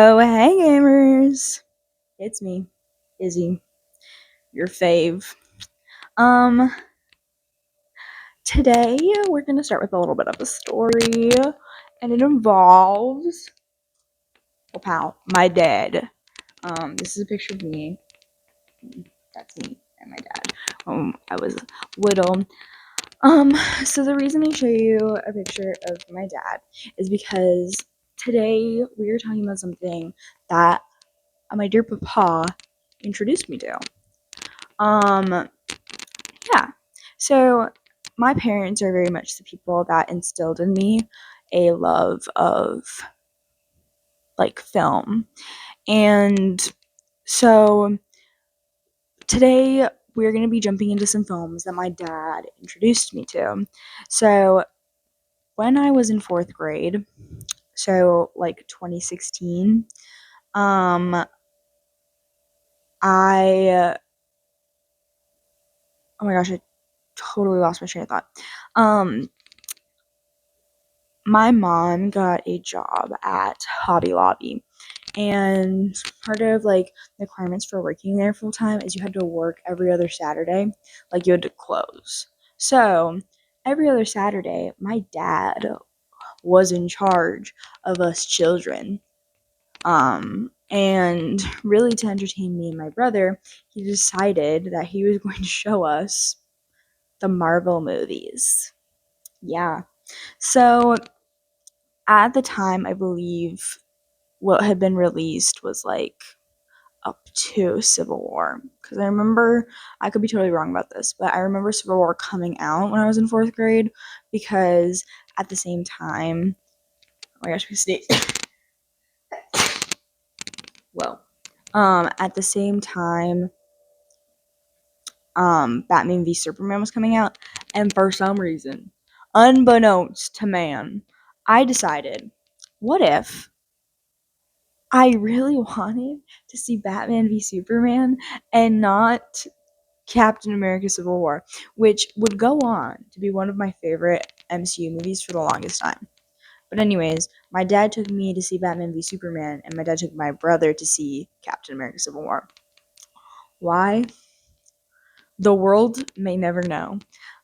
Oh, hey gamers. It's me, Izzy, your fave. Um, Today we're gonna start with a little bit of a story, and it involves, well, pal, my dad. This is a picture of me. That's me and my dad. I was little. Um, so the reason I show you a picture of my dad is because today we are talking about something that my dear papa introduced me to. Um, yeah. So my parents are very much the people that instilled in me a love of like film. And so today we're going to be jumping into some films that my dad introduced me to. So when I was in 4th grade, so like 2016, I oh my gosh, I totally lost my train of thought. My mom got a job at Hobby Lobby, and part of like the requirements for working there full time is you had to work every other Saturday, like you had to close. So every other Saturday, my dad was in charge of us children. And really to entertain me and my brother, he decided that he was going to show us the Marvel movies. Yeah. So at the time, I believe what had been released was like up to Civil War. Because I remember, I could be totally wrong about this, but I remember Civil War coming out when I was in 4th grade because at the same time, oh my gosh, we sneezed. Well, at the same time, Batman v Superman was coming out, and for some reason, unbeknownst to man, I decided, what if I really wanted to see Batman v Superman and not Captain America Civil War, which would go on to be one of my favorite MCU movies for the longest time. But anyways, my dad took me to see Batman v Superman, and my dad took my brother to see Captain America Civil War. Why? The world may never know.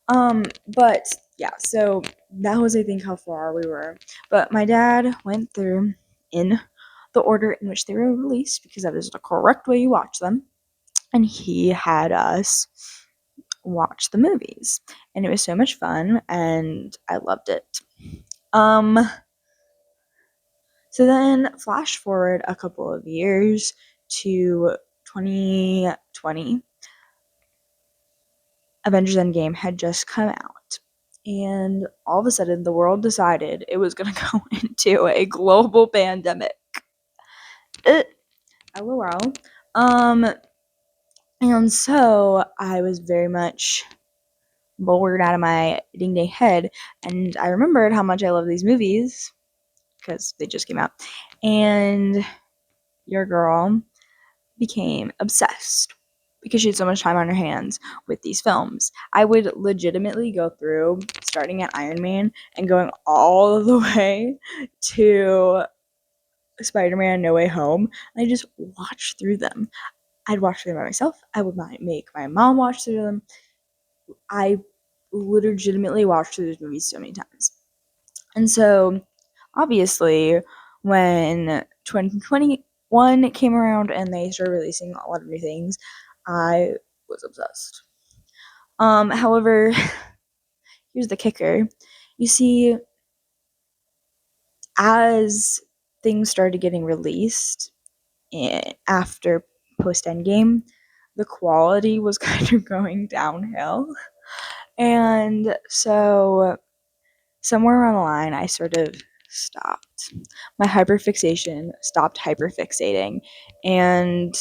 But yeah, so that was, I think, how far we were. But my dad went through in the order in which they were released because that is the correct way you watch them. And he had us watch the movies. And it was so much fun and I loved it. Um so then flash forward a couple of years to 2020. Avengers Endgame had just come out. And all of a sudden, the world decided it was going to go into a global pandemic. LOL. And so I was very much bored out of my ding dang head. And I remembered how much I love these movies because they just came out. And your girl became obsessed because she had so much time on her hands with these films. I would legitimately go through starting at Iron Man and going all the way to Spider-Man No Way Home. And I just watched through them. I'd watch them by myself. I would make my mom watch through them. I legitimately watched through those movies so many times. And so, obviously, when 2021 came around and they started releasing a lot of new things, I was obsessed. However, here's the kicker. You see, as things started getting released after post Endgame, the quality was kind of going downhill. And so somewhere around the line, I sort of stopped. My hyperfixation stopped hyperfixating. And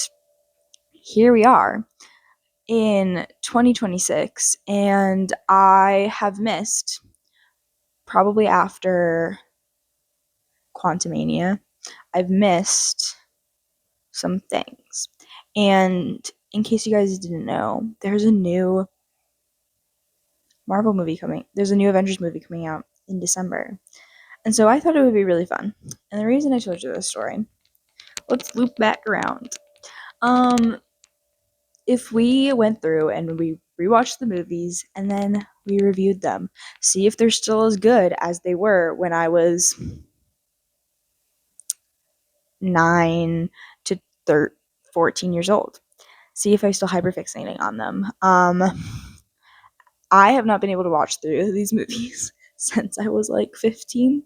here we are in 2026. And I have missed, probably after Quantumania, I've missed some things. And in case you guys didn't know, there's a new Marvel movie coming. There's a new Avengers movie coming out in December. And so I thought it would be really fun. And the reason I told you this story let's loop back around. Um, if we went through and we rewatched the movies and then we reviewed them, see if they're still as good as they were when I was 9 to 14 years old. See if I'm still hyperfixating on them. I have not been able to watch through these movies since I was like 15.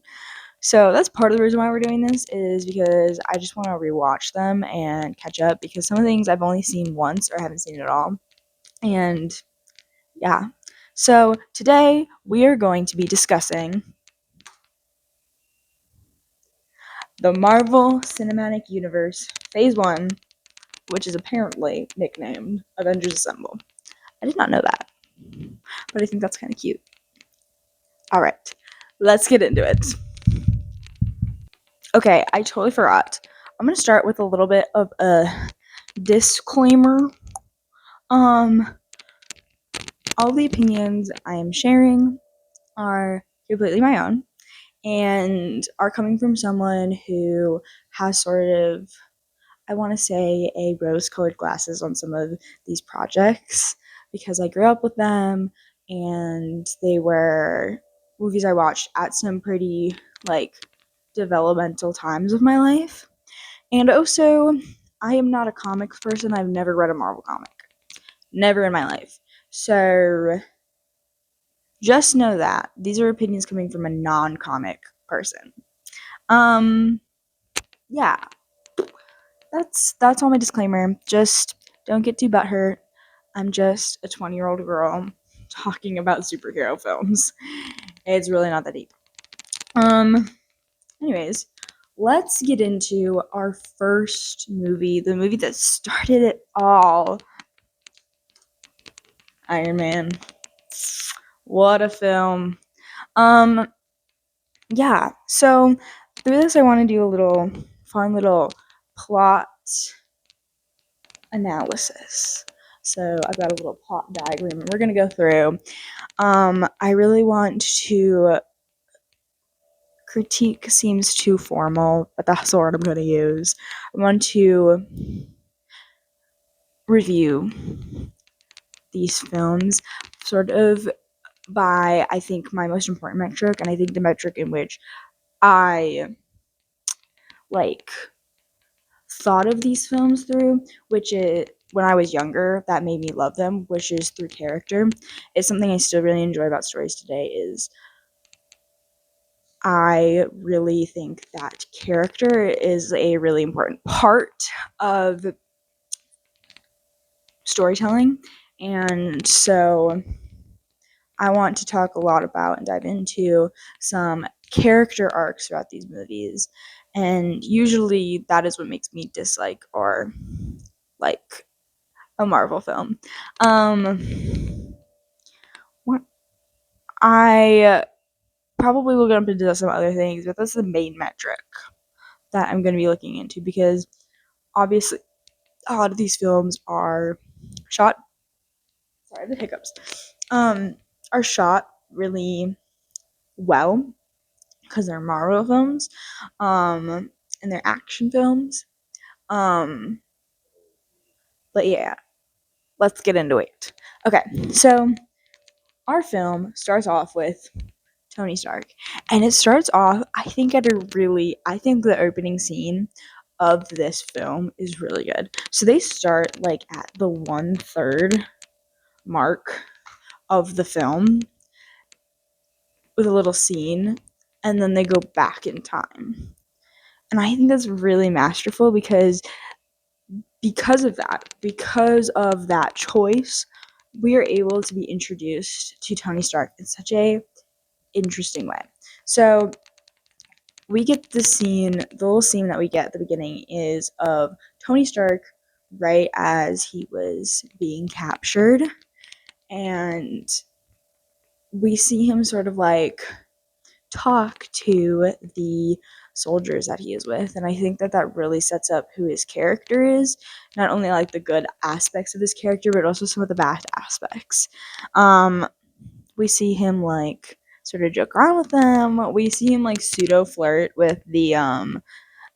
So that's part of the reason why we're doing this, is because I just want to rewatch them and catch up, because some of the things I've only seen once or haven't seen at all. And yeah. So today we are going to be discussing the Marvel Cinematic Universe Phase 1, which is apparently nicknamed Avengers Assemble. I did not know that, but I think that's kind of cute. All right, let's get into it. Okay, I totally forgot. I'm going to start with a little bit of a disclaimer. All the opinions I am sharing are completely my own and are coming from someone who has sort of, I want to say, a rose-colored glasses on some of these projects, because I grew up with them and they were movies I watched at some pretty like developmental times of my life. And also, I am not a comics person. I've never read a Marvel comic. Never in my life. So just know that these are opinions coming from a non-comic person. Um yeah. That's all my disclaimer. Just don't get too butthurt. I'm just a 20-year-old girl talking about superhero films. It's really not that deep. Anyways, let's get into our first movie, the movie that started it all. Iron Man. What a film. Yeah, so through this I want to do a little fun little plot analysis. So I've got a little plot diagram we're going to go through. I really want to, critique seems too formal, but that's the word I'm going to use. I want to review these films sort of by, I think, my most important metric, and I think the metric in which I like thought of these films through, which is when I was younger, that made me love them, which is through character. It's something I still really enjoy about stories today, is I really think that character is a really important part of storytelling. And so I want to talk a lot about and dive into some character arcs throughout these movies. And usually that is what makes me dislike or like a Marvel film. What I probably will jump into some other things, but that's the main metric that I'm going to be looking into, because obviously a lot of these films are shot. Sorry, the hiccups. Are shot really well because they're Marvel films, and they're action films. But yeah, let's get into it. Okay, so our film starts off with Tony Stark. And it starts off, I think, I think the opening scene of this film is really good. So they start like at the 1/3 mark of the film with a little scene, and then they go back in time. And I think that's really masterful, because of that choice, we are able to be introduced to Tony Stark in such a interesting way. So we get the little scene that we get at the beginning is of Tony Stark right as he was being captured, and we see him sort of like talk to the soldiers that he is with, and I think that really sets up who his character is, not only like the good aspects of his character, but also some of the bad aspects. We see him like sort of joke around with them. We see him like pseudo flirt with the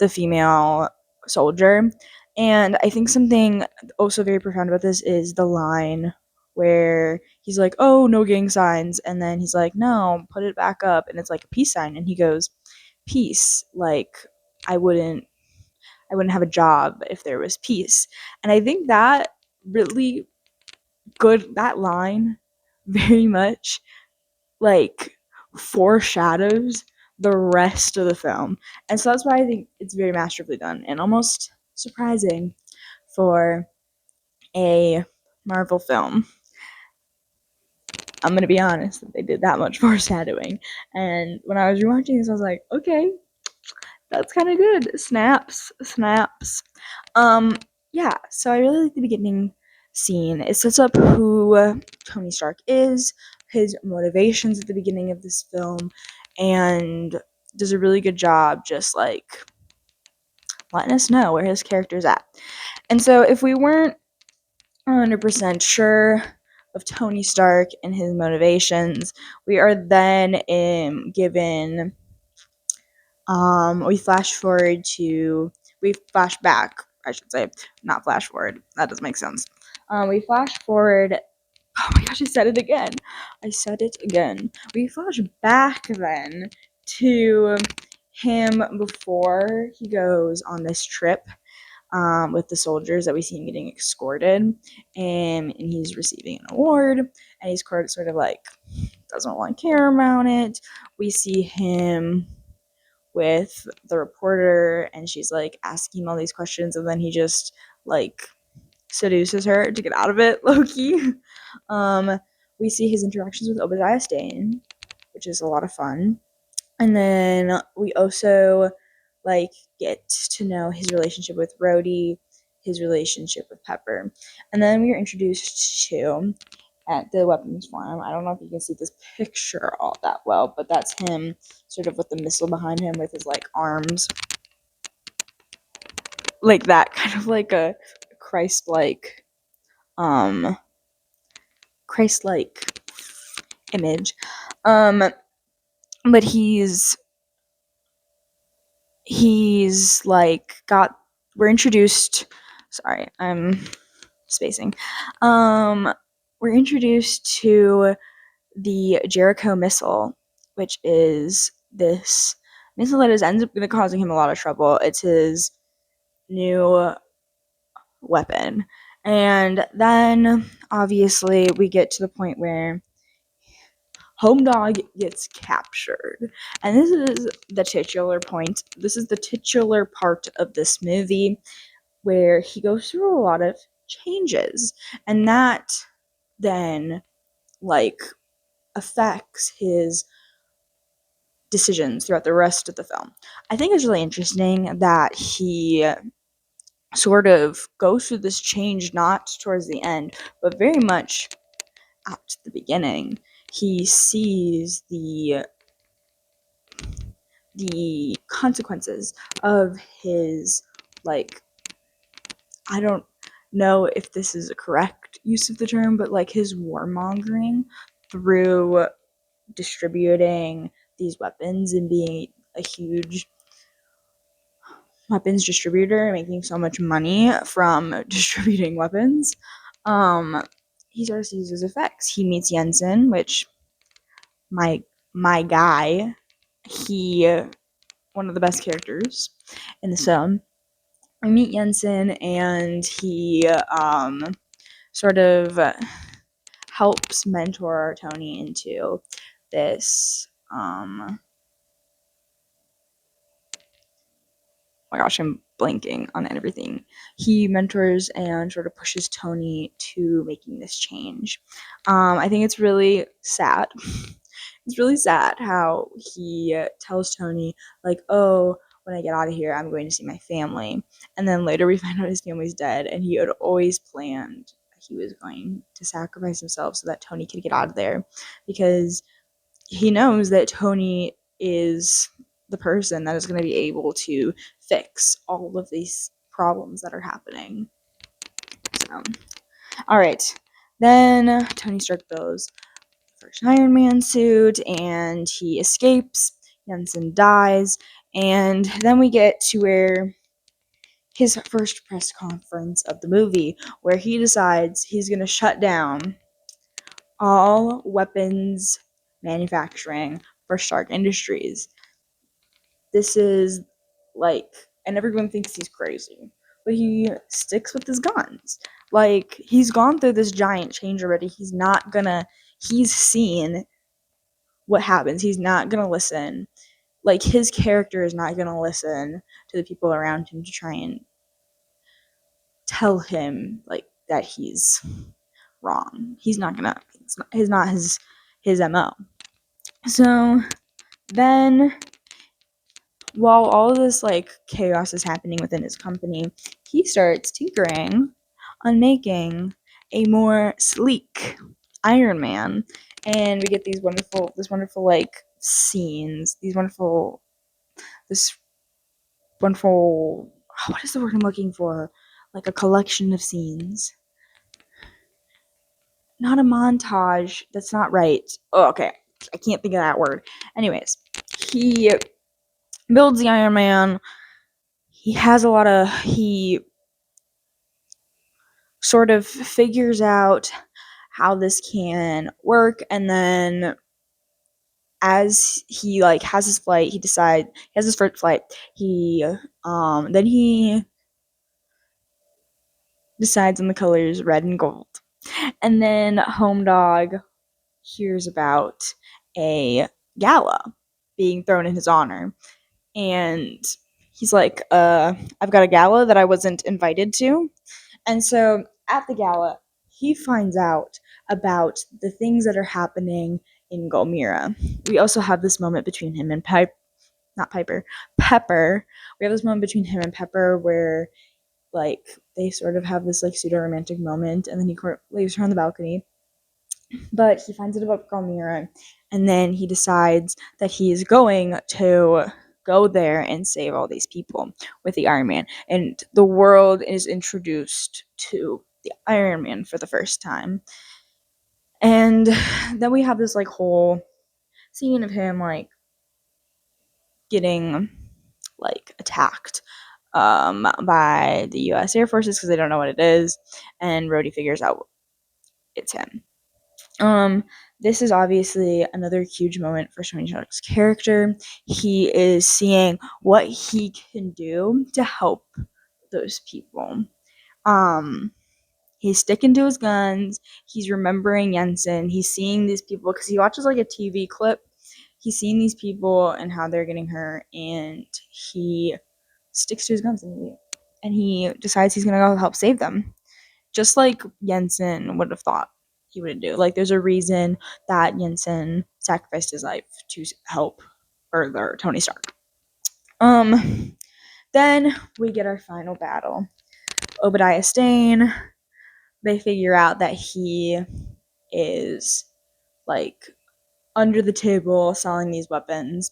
female soldier. And I think something also very profound about this is the line where he's like, "Oh, no gang signs," and then he's like, "No, put it back up," and it's like a peace sign, and he goes, "Peace, like I wouldn't I wouldn't have a job if there was peace." And I think that really that line very much like foreshadows the rest of the film. And so that's why I think it's very masterfully done and almost surprising for a Marvel film. I'm gonna be honest that they did that much foreshadowing. And when I was rewatching this, I was like, okay, that's kind of good. Snaps, snaps. Um, yeah. So I really like the beginning scene. It sets up who Tony Stark is, his motivations at the beginning of this film, and does a really good job just like letting us know where his character's at. And so if we weren't 100% sure of Tony Stark and his motivations, we are then given we flash back, I should say, not flash forward. That doesn't make sense. We flash forward. Oh my gosh, I said it again. We flash back then to him before he goes on this trip with the soldiers that we see him getting escorted, and he's receiving an award, and he's sort of like doesn't want to care about it. We see him with the reporter, and she's like asking him all these questions, and then he just like seduces her to get out of it, low-key. We see his interactions with Obadiah Stane, which is a lot of fun. And then we also like get to know his relationship with Rhodey, his relationship with Pepper. And then we are introduced to at the weapons farm. I don't know if you can see this picture all that well, but that's him sort of with the missile behind him with his like arms like that, kind of like a Christ-like um Christ-like image. But he's like got we're introduced sorry, I'm spacing. We're introduced to the Jericho missile, which is this missile that ends up causing him a lot of trouble. It's his new weapon. And then obviously we get to the point where Home Dog gets captured. And this is the titular point. This is the titular part of this movie where he goes through a lot of changes. And that then like affects his decisions throughout the rest of the film. I think it's really interesting that he sort of goes through this change not towards the end, but very much at the beginning. He sees the consequences of his like I don't know if this is a correct use of the term, but like his warmongering through distributing these weapons and being a huge weapons distributor and making so much money from distributing weapons. He sort of sees his effects. He meets Jensen, which my guy, he one of the best characters in the film. I meet Jensen, and he sort of helps mentor Tony into this. Oh my gosh, I'm blanking on everything. He mentors and sort of pushes Tony to making this change. I think it's really sad. It's really sad how he tells Tony, like, oh, when I get out of here, I'm going to see my family. And then later we find out his family's dead, and he had always planned that he was going to sacrifice himself so that Tony could get out of there, because he knows that Tony is the person that is going to be able to fix all of these problems that are happening. So, all right. Then Tony Stark builds the first Iron Man suit, and he escapes. Jensen dies, and then we get to where his first press conference of the movie, where he decides he's going to shut down all weapons manufacturing for Stark Industries. This is like, and everyone thinks he's crazy, but he sticks with his guns. Like, he's gone through this giant change already. He's seen what happens. He's not gonna listen. Like, his character is not gonna listen to the people around him to try and tell him, like, that he's wrong. He's not gonna, it's not his MO. So then, while all of this like chaos is happening within his company, he starts tinkering on making a more sleek Iron Man, and we get this wonderful like scenes, this wonderful, what is the word I'm looking for? Like a collection of scenes, not a montage. That's not right. Oh, okay, I can't think of that word. Anyways, he builds the Iron Man. He sort of figures out how this can work, and then as he like has his flight, he has his first flight. He decides on the colors red and gold. And then Home Dog hears about a gala being thrown in his honor, and he's like, I've got a gala that I wasn't invited to. And so at the gala, he finds out about the things that are happening in Golmira. We also have this moment between him and Pepper. We have this moment between him and Pepper where like they sort of have this like pseudo romantic moment, and then he leaves her on the balcony. But he finds out about Golmira, and then he decides that he is going to go there and save all these people with the Iron Man. And the world is introduced to the Iron Man for the first time. And then we have this like whole scene of him like getting like attacked by the US Air Forces because they don't know what it is, and Rhodey figures out it's him. This is obviously another huge moment for Tony Stark's character. He is seeing what he can do to help those people. Um, he's sticking to his guns. He's remembering Jensen. He's seeing these people because he watches like a TV clip. He's seeing these people and how they're getting hurt, and he sticks to his guns and he decides he's gonna go help save them, just like Jensen would have thought he would do. Like, there's a reason that Jensen sacrificed his life to help further Tony Stark. Then we get our final battle. Obadiah Stane, they figure out that he is like under the table selling these weapons,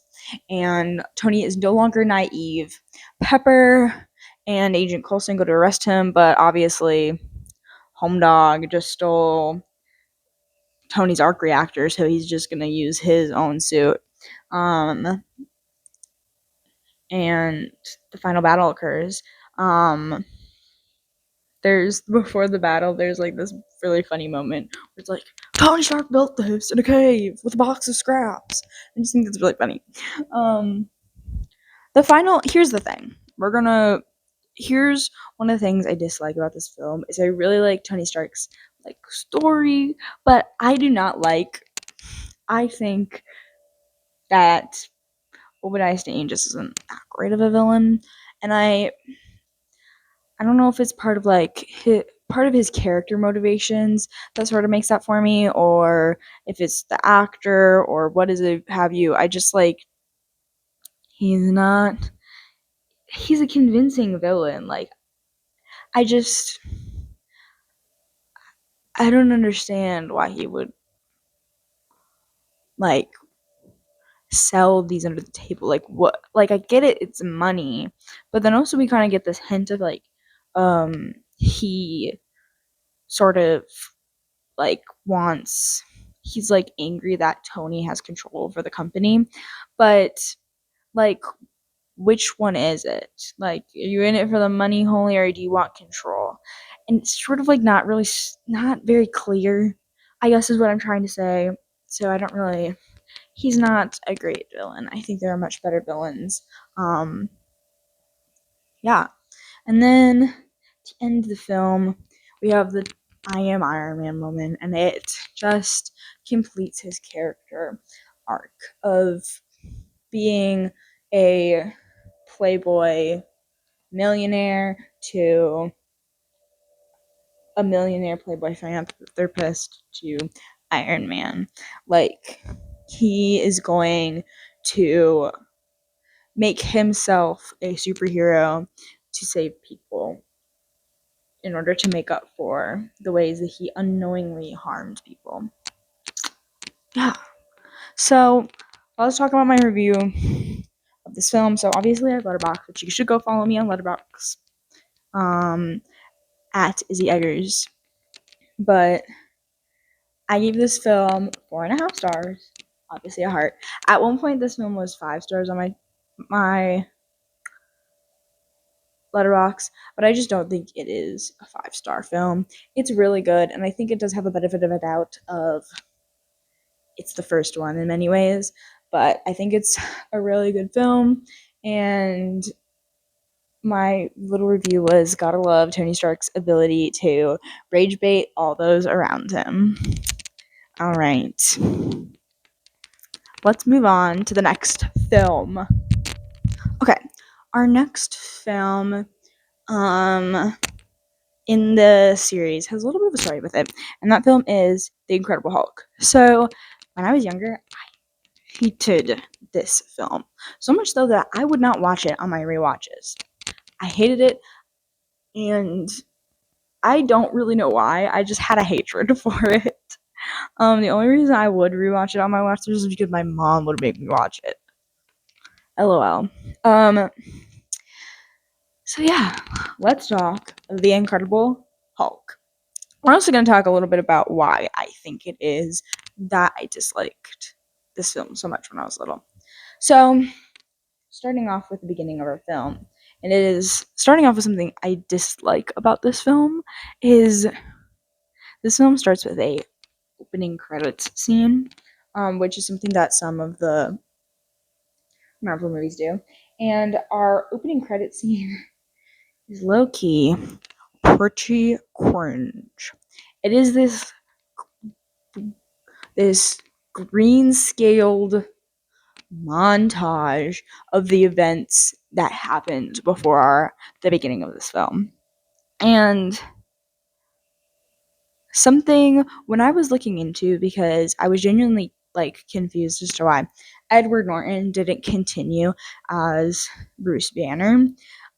and Tony is no longer naive. Pepper and Agent Coulson go to arrest him, but obviously Home Dog just stole Tony's arc reactor, so he's just gonna use his own suit. And the final battle occurs. There's before the battle, there's like this really funny moment where it's like Tony Stark built this in a cave with a box of scraps. I just think that's really funny. Here's the thing. Here's one of the things I dislike about this film is I really like Tony Stark's like story, but I think that Obadiah Stane just isn't that great of a villain, and I don't know if it's part of his character motivations that sort of makes that for me, or if it's the actor or what is it have you. I just like he's not he's a convincing villain. Like I just I don't understand why he would like sell these under the table. Like what? Like I get it, it's money, but then also we kind of get this hint of like, he sort of like wants. He's like angry that Tony has control over the company, but like which one is it? Like, are you in it for the money only, or do you want control? And it's sort of like not really, not very clear, I guess is what I'm trying to say. So I don't really, he's not a great villain. I think there are much better villains. Um, yeah. And then to end the film, we have the I am Iron Man moment, and it just completes his character arc of being a playboy millionaire to a millionaire playboy philanthropist to Iron Man. Like, he is going to make himself a superhero to save people in order to make up for the ways that he unknowingly harmed people. Yeah. So let's talk about my review of this film. So obviously I have Letterboxd, which you should go follow me on Letterboxd. At Izzy Eggers. But I gave this film 4.5 stars. Obviously a heart. At one point this film was 5 stars on my Letterboxd, but I just don't think it is a 5-star film. It's really good, and I think it does have a benefit of a doubt of it's the first one in many ways, but I think it's a really good film, and my little review was gotta love Tony Stark's ability to rage bait all those around him. All right. Let's move on to the next film. Okay. Our next film in the series has a little bit of a story with it, and that film is The Incredible Hulk. So, when I was younger, I hated this film. So much so that I would not watch it on my rewatches. I hated it, and I don't really know why. I just had a hatred for it. The only reason I would rewatch it on my watches is because my mom would make me watch it. LOL. So yeah, let's talk The Incredible Hulk. We're also going to talk a little bit about why I think it is that I disliked this film so much when I was little. So, starting off with the beginning of our film, and it is starting off with something I dislike about this film is this film starts with a opening credits scene, which is something that some of the Marvel movies do. And our opening credit scene is low key pretty cringe. It is this green scaled montage of the events that happened before the beginning of this film. And something when I was looking into, because I was genuinely like confused as to why Edward Norton didn't continue as Bruce Banner.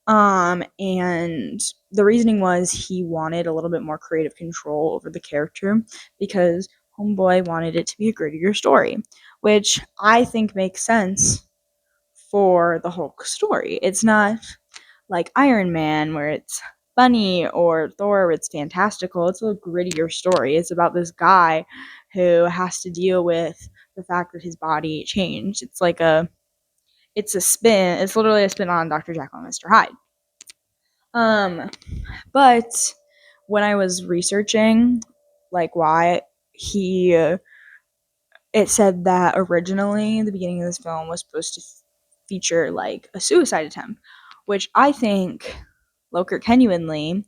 And the reasoning was he wanted a little bit more creative control over the character because Homeboy wanted it to be a grittier story, which I think makes sense for the Hulk story. It's not like Iron Man where it's funny or Thor where it's fantastical. It's a grittier story. It's about this guy who has to deal with the fact that his body changed. It's a spin. It's literally a spin on Dr. Jekyll and Mr. Hyde. But when I was researching, like why he, it said that originally the beginning of this film was supposed to feature like a suicide attempt, which I think Lockhart genuinely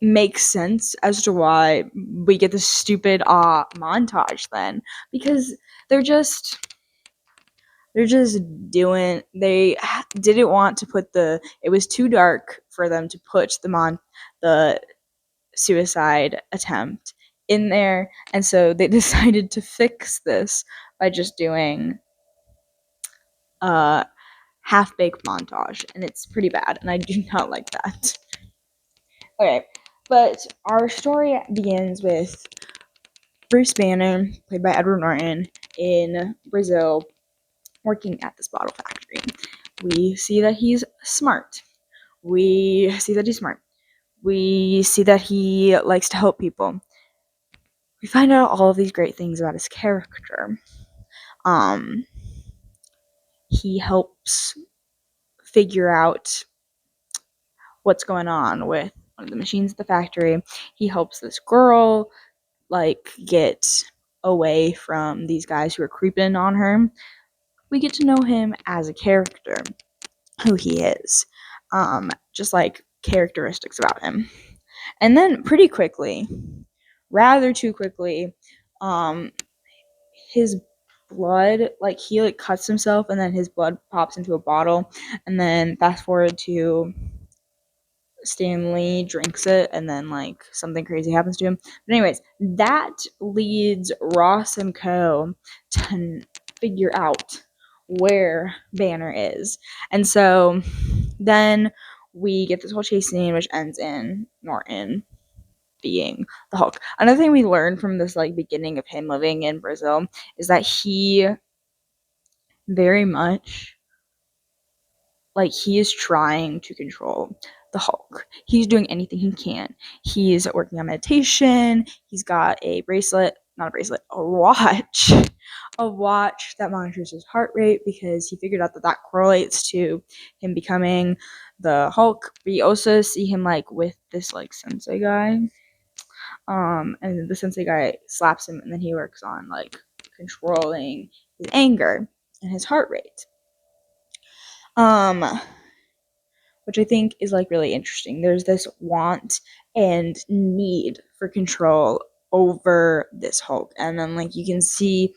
makes sense as to why we get this stupid montage then, because they're just doing they didn't want to put it was too dark for them to put the suicide attempt in there, and so they decided to fix this by just doing a half-baked montage, and it's pretty bad, and I do not like that. Okay, but our story begins with Bruce Banner, played by Edward Norton, in Brazil, working at this bottle factory. We see that he's smart. We see that he's smart. We see that he likes to help people. We find out all of these great things about his character. Um, he helps figure out what's going on with one of the machines at the factory. He helps this girl like get away from these guys who are creeping on her. We get to know him as a character, who he is, just like characteristics about him. And then pretty quickly, rather too quickly, um, his blood, like he like cuts himself and then his blood pops into a bottle, and then fast forward to Stanley drinks it and then like something crazy happens to him. But anyways, that leads Ross and Co to figure out where Banner is. And so then we get this whole chase scene which ends in Norton being the Hulk. Another thing we learned from this like beginning of him living in Brazil is that he very much like he is trying to control the Hulk. He's doing anything he can. He's working on meditation. He's got a bracelet, not a bracelet, a watch, a watch that monitors his heart rate because he figured out that that correlates to him becoming the Hulk. We also see him like with this like sensei guy. And the sensei guy slaps him and then he works on like controlling his anger and his heart rate. Which I think is like really interesting. There's this want and need for control over this Hulk. And then like you can see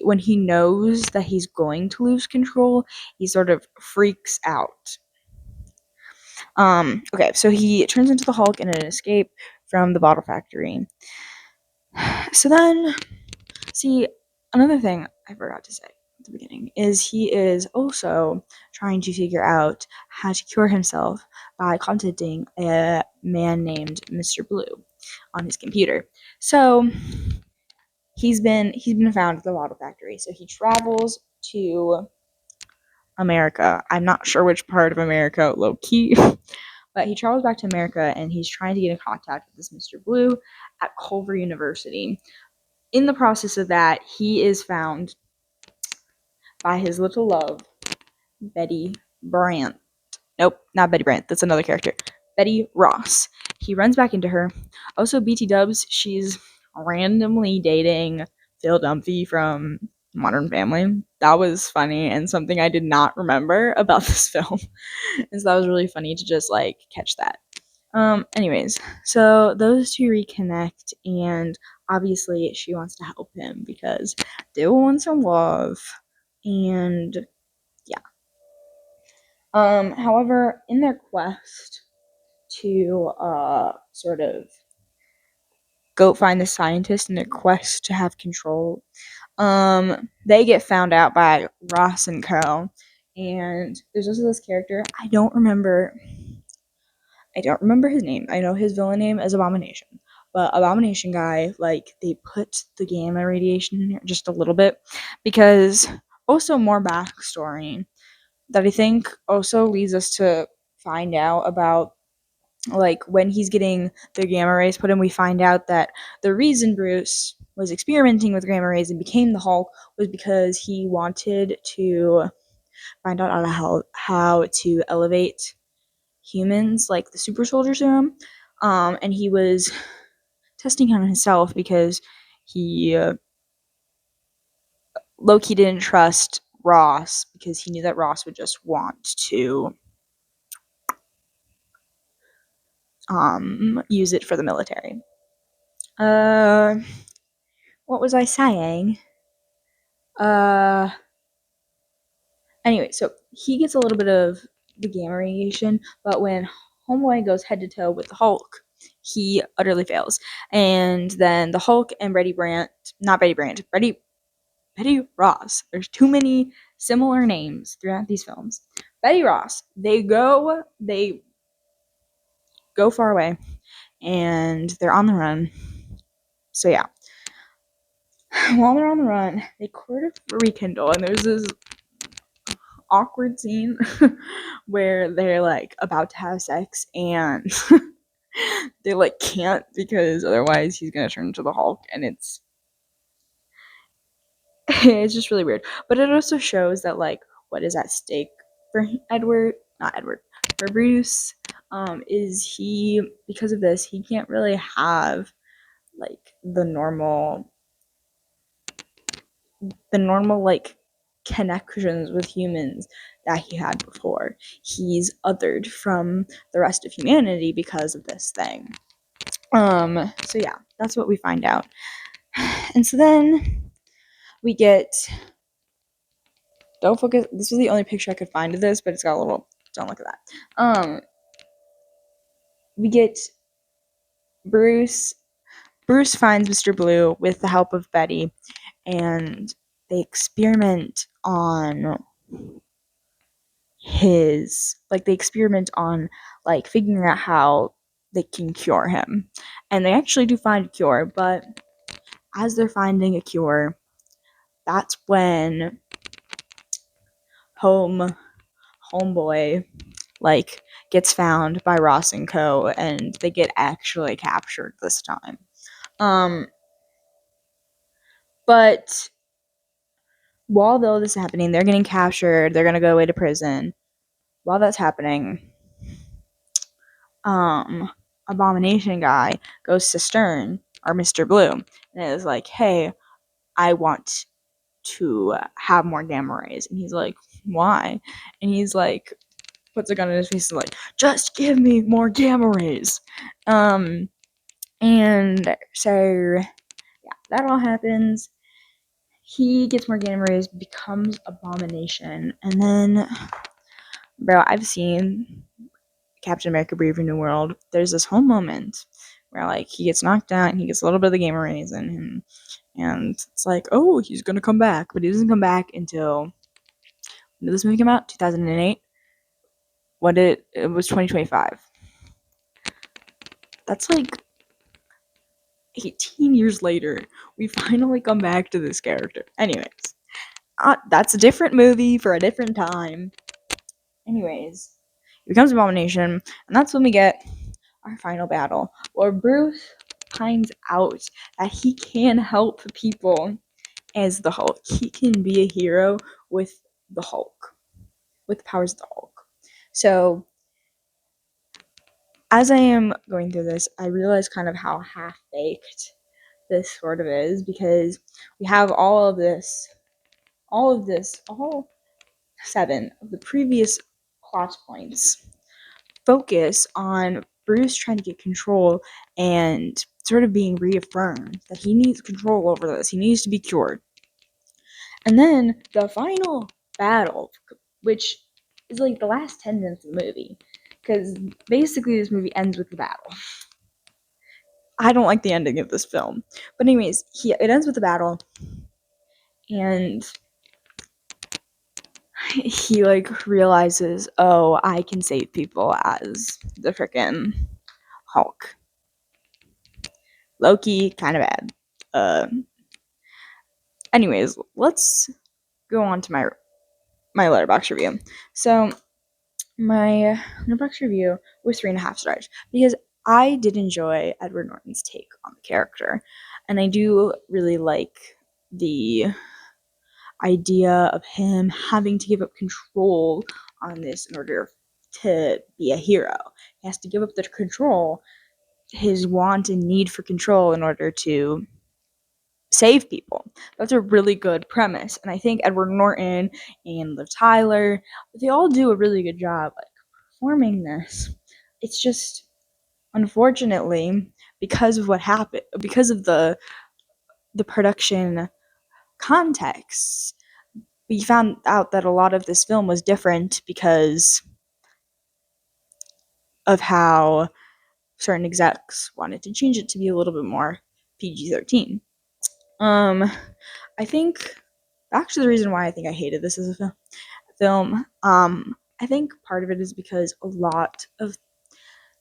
when he knows that he's going to lose control, he sort of freaks out. Okay, so he turns into the Hulk in an escape from the bottle factory. So then, see, another thing I forgot to say at the beginning is he is also trying to figure out how to cure himself by contacting a man named Mr. Blue on his computer. So he's been found at the bottle factory. So he travels to America. I'm not sure which part of America, low key, but he travels back to America and he's trying to get in contact with this Mr. Blue at Culver University. In the process of that, he is found by his little love, Betty Brant. Nope, not Betty Brant. That's another character. Betty Ross. He runs back into her. Also, BT Dubs, she's randomly dating Phil Dunphy from Modern Family. That was funny and something I did not remember about this film. And so that was really funny to just like catch that. Anyways, so those two reconnect, and obviously she wants to help him because they want some love, and yeah. However, in their quest to sort of go find the scientist in their quest to have control, they get found out by Ross and Co. And there's also this character I don't remember his name. I know his villain name is Abomination. But Abomination guy, like, they put the gamma radiation in here just a little bit because also more backstory that I think also leads us to find out about, like, when he's getting the gamma rays put in, we find out that the reason Bruce was experimenting with gamma rays and became the Hulk was because he wanted to find out how to elevate humans, like the super soldier serum, and he was testing on himself because he low-key didn't trust Ross because he knew that Ross would just want to use it for the military. What was I saying? Anyway, so he gets a little bit of the gamma radiation, but when Homeboy goes head to toe with the Hulk, he utterly fails. And then the Hulk and Betty Ross. There's too many similar names throughout these films. Betty Ross. They go far away, and they're on the run. So yeah. While they're on the run, they sort of rekindle, and there's this awkward scene where they're like about to have sex and they like can't because otherwise he's gonna turn into the Hulk, and it's just really weird. But it also shows that like what is at stake for Edward, not Edward, for Bruce, is he, because of this, he can't really have like the normal like connections with humans that he had before. He's othered from the rest of humanity because of this thing. So yeah, that's what we find out. And so then we get, don't focus, this was the only picture I could find of this, but it's got a little, don't look at that. We get Bruce. Bruce finds Mr. Blue with the help of Betty, and they experiment on like figuring out how they can cure him. And they actually do find a cure, but as they're finding a cure, that's when homeboy like gets found by Ross and Co. and they get actually captured this time. But while though this is happening, they're getting captured, they're gonna go away to prison. While that's happening, Abomination guy goes to Stern or Mr. Blue and is like, "Hey, I want to have more gamma rays." And he's like, "Why?" And he's like, puts a gun in his face and like, "Just give me more gamma rays." And so yeah, that all happens. He gets more gamma rays, becomes Abomination, and then, bro, I've seen Captain America: Brave New World. There's this whole moment where like he gets knocked out and he gets a little bit of the gamma rays in him, and it's like, oh, he's gonna come back, but he doesn't come back until, when did this movie come out? 2008. It was 2025. That's like 18 years later. We finally come back to this character. Anyways, that's a different movie for a different time. Anyways, he becomes Abomination, and that's when we get our final battle, where Bruce finds out that he can help people as the Hulk. He can be a hero with the Hulk, with the powers of the Hulk. So, as I am going through this, I realize kind of how half-baked this sort of is, because we have all 7 of the previous plot points focus on Bruce trying to get control and sort of being reaffirmed that he needs control over this. He needs to be cured. And then the final battle, which is like the last 10 minutes of the movie, because basically this movie ends with the battle. I don't like the ending of this film. But anyways, it ends with the battle, and he like realizes, oh, I can save people as the frickin' Hulk. Loki, kind of bad. Anyways, let's go on to my Letterboxd review. So my Letterboxd review was 3.5 stars because I did enjoy Edward Norton's take on the character, and I do really like the idea of him having to give up control on this in order to be a hero. He has to give up the control, his want and need for control, in order to save people. That's a really good premise, and I think Edward Norton and Liv Tyler, they all do a really good job like performing this. It's just, unfortunately, because of what happened, because of the production context, we found out that a lot of this film was different because of how certain execs wanted to change it to be a little bit more PG-13. I think actually the reason why I think I hated this as a film, I think part of it is because a lot of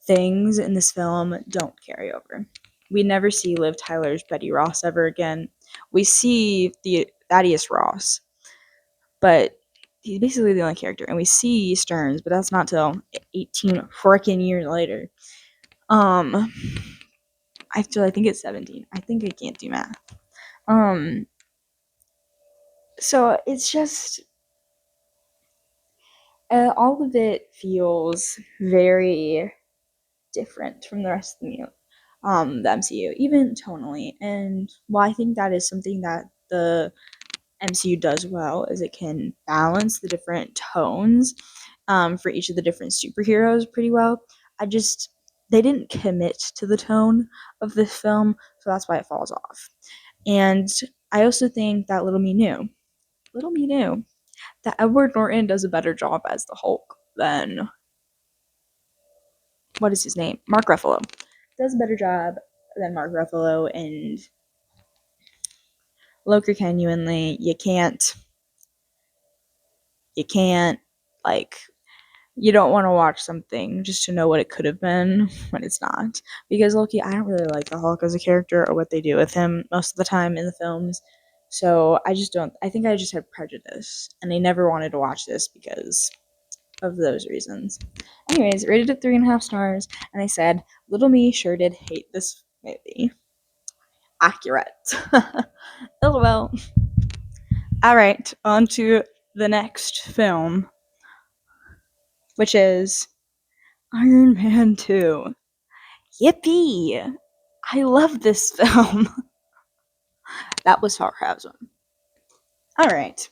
things in this film don't carry over. We never see Liv Tyler's Betty Ross ever again. We see the Thaddeus Ross, but he's basically the only character. And we see Stearns, but that's not till 18 freaking years later. I think it's 17. I think I can't do math. So it's just, all of it feels very different from the rest of the MCU, even tonally. And I think that is something that the MCU does well, is it can balance the different tones for each of the different superheroes pretty well. They didn't commit to the tone of this film, so that's why it falls off. And I also think that little me knew that Edward Norton does a better job as the Hulk than, what is his name? Mark Ruffalo. Does a better job than Mark Ruffalo, and Loki, genuinely, you can't, like, you don't want to watch something just to know what it could have been when it's not. Because Loki, I don't really like the Hulk as a character or what they do with him most of the time in the films. So I just don't, I think I just had prejudice, and I never wanted to watch this because of those reasons. Anyways, rated at 3.5 stars, and I said, little me sure did hate this movie. Accurate. LOL. Alright, on to the next film, which is Iron Man 2. Yippee! I love this film. That was sarcasm. Alright.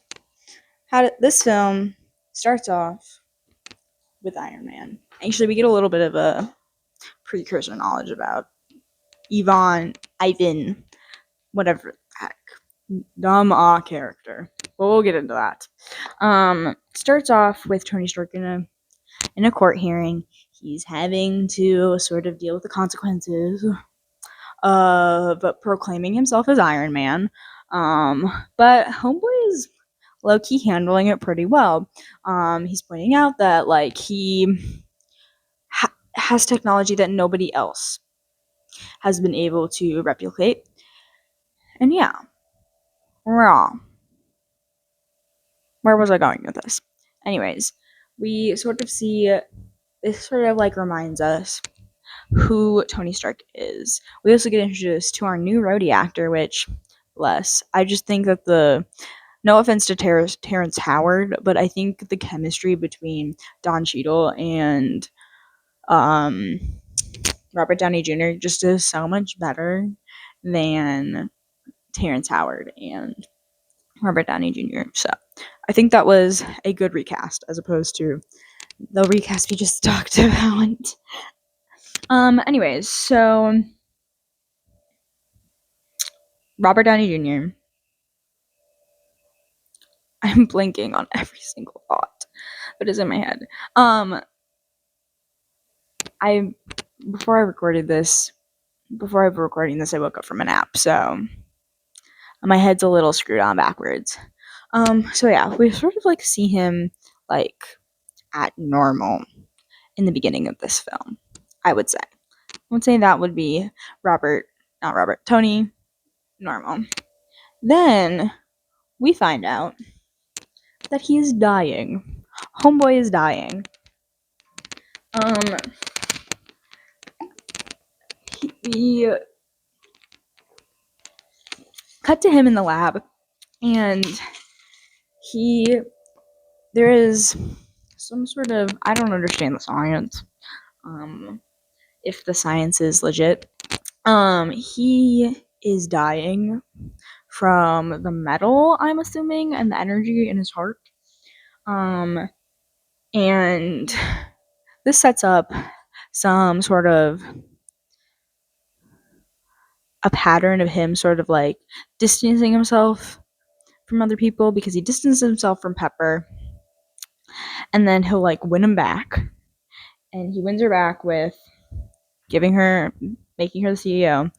This film starts off with Iron Man. Actually, we get a little bit of a precursor knowledge about Ivan, whatever the heck. Dumb character. But we'll get into that. Starts off with Tony Stark in a court hearing. He's having to sort of deal with the consequences of proclaiming himself as Iron Man. But Homeboy is low-key handling it pretty well. He's pointing out that, like, he has technology that nobody else has been able to replicate. And yeah. Raw. Where was I going with this? Anyways, we sort of see, this sort of like reminds us who Tony Stark is. We also get introduced to our new Rhodey actor, which, bless. I just think that no offense to Terrence Howard, but I think the chemistry between Don Cheadle and Robert Downey Jr. just is so much better than Terrence Howard and Robert Downey Jr. So I think that was a good recast as opposed to the recast we just talked about. Anyways, so Robert Downey Jr. I'm blinking on every single thought that is in my head. I before I recorded this, before I was recording this, I woke up from a nap, so my head's a little screwed on backwards. So yeah, we sort of like see him like at normal in the beginning of this film. I would say that would be Tony normal. Then we find out that he is dying. Homeboy is dying. We cut to him in the lab, and there is some sort of, I don't understand the science, if the science is legit. He is dying from the metal, I'm assuming, and the energy in his heart. And this sets up some sort of a pattern of him sort of like distancing himself from other people, because he distances himself from Pepper, and then he'll like win him back, and he wins her back with making her the CEO.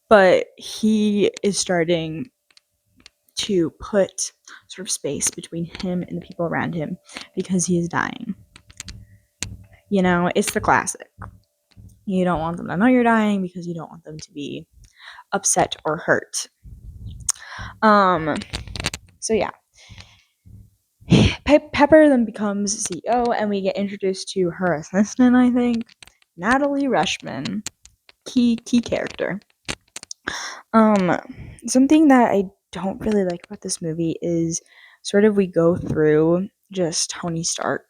But he is starting to put sort of space between him and the people around him because he is dying. You know, it's the classic. You don't want them to know you're dying because you don't want them to be upset or hurt. So yeah. Pepper then becomes CEO, and we get introduced to her assistant, I think, Natalie Rushman. Key character. Something that I don't really like about this movie is sort of we go through just Tony Stark.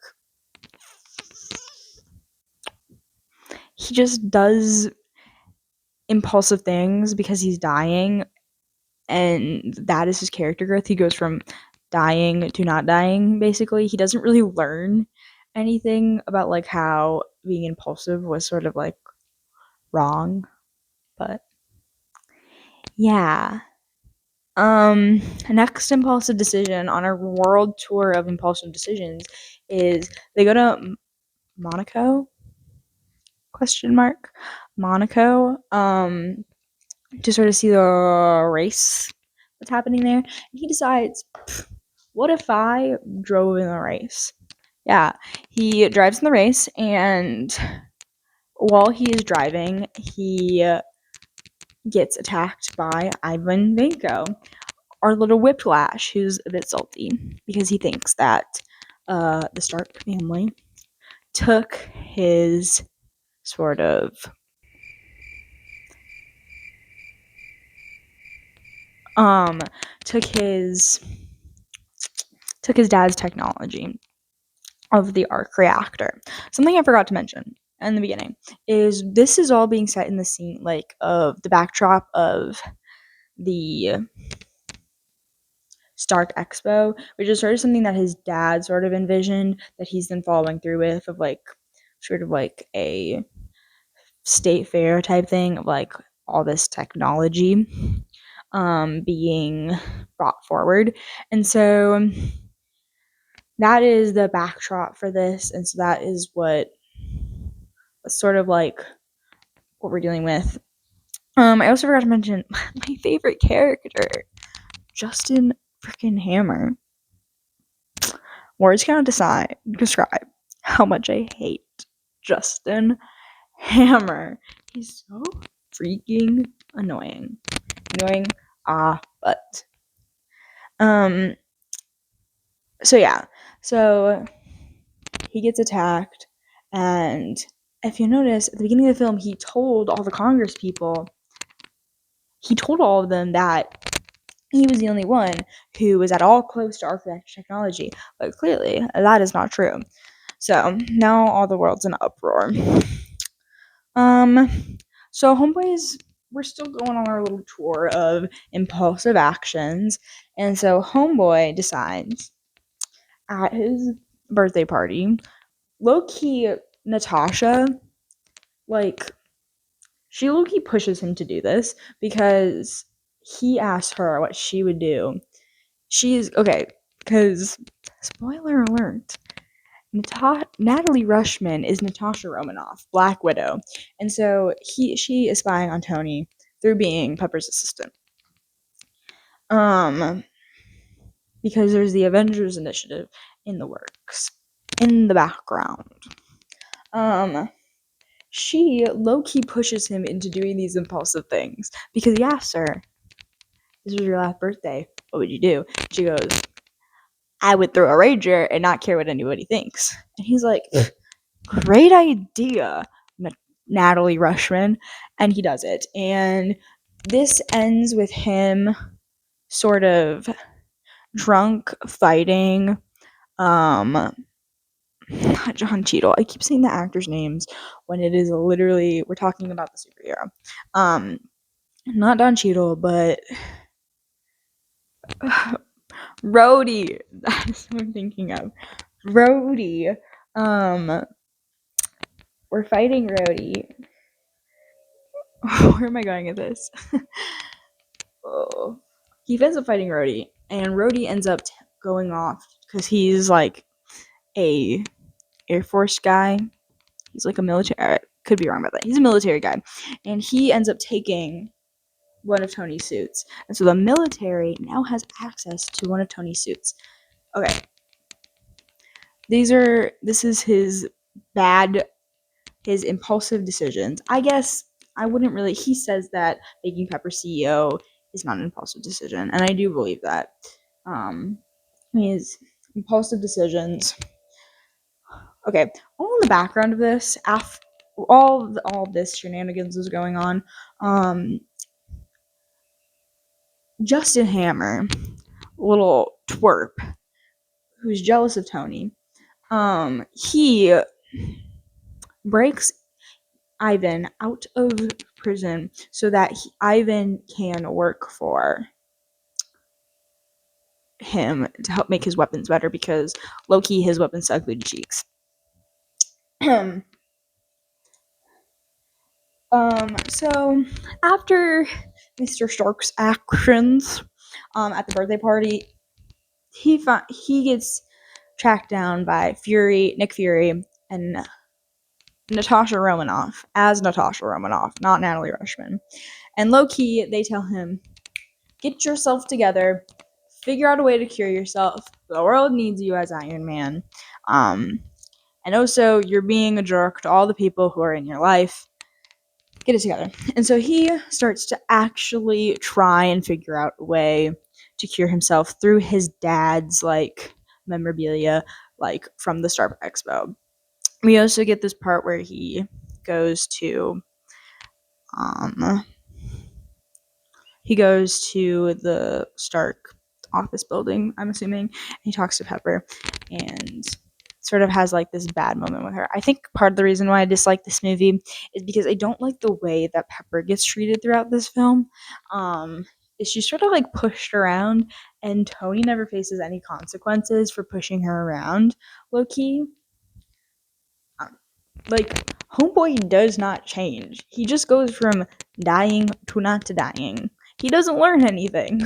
He just does impulsive things because he's dying, and that is his character growth. He goes from dying to not dying, basically. He doesn't really learn anything about like how being impulsive was sort of like wrong, but yeah. Next impulsive decision on our world tour of impulsive decisions is they go to Monaco, question mark, Monaco, to sort of see the race that's happening there. And he decides, what if I drove in the race? Yeah, he drives in the race, and while he is driving, he gets attacked by Ivan Vanko, our little whiplash, who's a bit salty because he thinks that the Stark family took his sort of took his dad's technology of the arc reactor. Something I forgot to mention in the beginning is this is all being set in the scene like of the backdrop of the Stark Expo, which is sort of something that his dad sort of envisioned that he's then following through with, of like sort of like a state fair type thing of like all this technology being brought forward. And so that is the backdrop for this, and so that is what sort of like what we're dealing with. I also forgot to mention my favorite character, Justin freaking Hammer. Words cannot describe how much I hate Justin Hammer. He's so freaking annoying. But so yeah. So he gets attacked, and if you notice at the beginning of the film, he told all the Congress people, he told all of them that he was the only one who was at all close to arc reactor technology, but clearly that is not true. So now all the world's in uproar. So homeboys, we're still going on our little tour of impulsive actions, and so homeboy decides at his birthday party, low-key Natasha, like, she low-key pushes him to do this because he asks her what she would do. She's okay, because spoiler alert, Natalie Rushman is Natasha Romanoff, Black Widow, and so she is spying on Tony through being Pepper's assistant. Because there's the Avengers Initiative in the works, in the background. She low-key pushes him into doing these impulsive things because he asks her, "This was your last birthday. What would you do?" She goes, "I would throw a rager and not care what anybody thinks." And he's like, "Great idea, Natalie Rushman," and he does it. And this ends with him sort of drunk fighting not John Cheadle. I keep saying the actors' names when it is literally we're talking about the superhero. Not Don Cheadle, but Rhodey. That's what I'm thinking of. Rhodey. We're fighting Rhodey. Where am I going with this? Oh. He ends up fighting Rhodey, and Rhodey ends up going off because he's like a Air Force guy. He's like a military. Could be wrong about that. He's a military guy, and he ends up taking one of Tony's suits, and so the military now has access to one of Tony's suits. Okay, this is his impulsive decisions. I guess I wouldn't really. He says that making Pepper CEO is not an impulsive decision, and I do believe that. His impulsive decisions. Okay, all in the background of this, all this shenanigans is going on. Justin Hammer, little twerp, who's jealous of Tony, he breaks Ivan out of prison so that Ivan can work for him to help make his weapons better because low-key his weapons suck booty cheeks. So after Mr. Stark's actions at the birthday party, he gets tracked down by Nick Fury, and Natasha Romanoff as Natasha Romanoff, not Natalie Rushman. And low-key, they tell him, get yourself together, figure out a way to cure yourself. The world needs you as Iron Man. And also, you're being a jerk to all the people who are in your life. Get it together. And so he starts to actually try and figure out a way to cure himself through his dad's memorabilia, from the Starbucks Expo. We also get this part where he goes to the Stark office building, I'm assuming, and he talks to Pepper and sort of has this bad moment with her. I think part of the reason why I dislike this movie is because I don't like the way that Pepper gets treated throughout this film. Is she's sort of pushed around, and Tony never faces any consequences for pushing her around, low-key. Homeboy does not change. He just goes from dying to not to dying. He doesn't learn anything.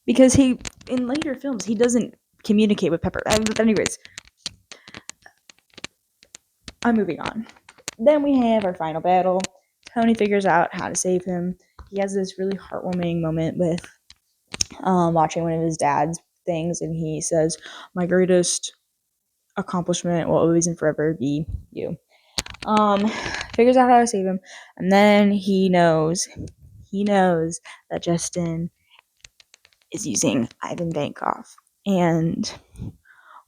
Because in later films, he doesn't communicate with Pepper. But anyways, I'm moving on. Then we have our final battle. Tony figures out how to save him. He has this really heartwarming moment with watching one of his dad's things, and he says, "My greatest accomplishment will always and forever be you." Figures out how to save him, and then he knows that Justin is using Ivan Vankoff. And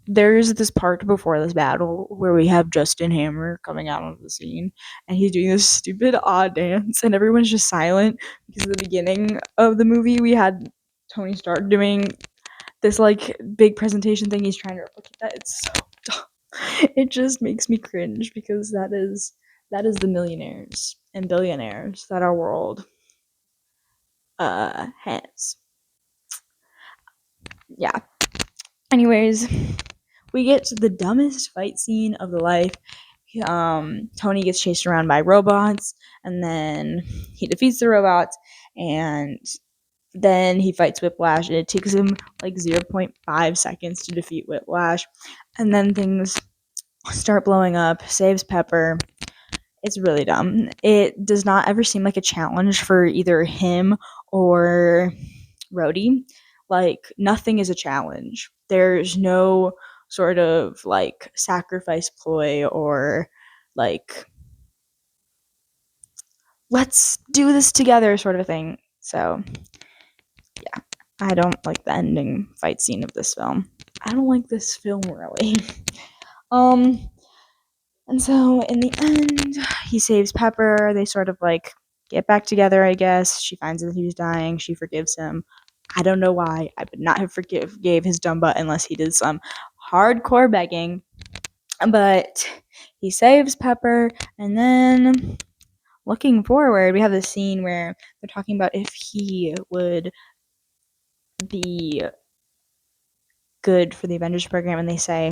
there's this part before this battle where we have Justin Hammer coming out of the scene, and he's doing this stupid odd dance, and everyone's just silent because at the beginning of the movie we had Tony Stark doing this big presentation thing. He's trying to replicate that. It's so dumb. It just makes me cringe because that is the millionaires and billionaires that our world has. Yeah. Anyways, we get to the dumbest fight scene of the life. Tony gets chased around by robots, and then he defeats the robots, and then he fights Whiplash, and it takes him 0.5 seconds to defeat Whiplash, and then things start blowing up, saves Pepper. It's really dumb. It does not ever seem like a challenge for either him or Rhodey. Nothing is a challenge. There's no sort of sacrifice ploy or let's do this together sort of a thing. So yeah, I don't like the ending fight scene of this film. I don't like this film really. And so in the end, he saves Pepper. They sort of get back together, I guess. She finds that he was dying. She forgives him. I don't know why. I would not have gave his dumb butt unless he did some hardcore begging. But he saves Pepper, and then looking forward, we have this scene where they're talking about if he would be good for the Avengers program, and they say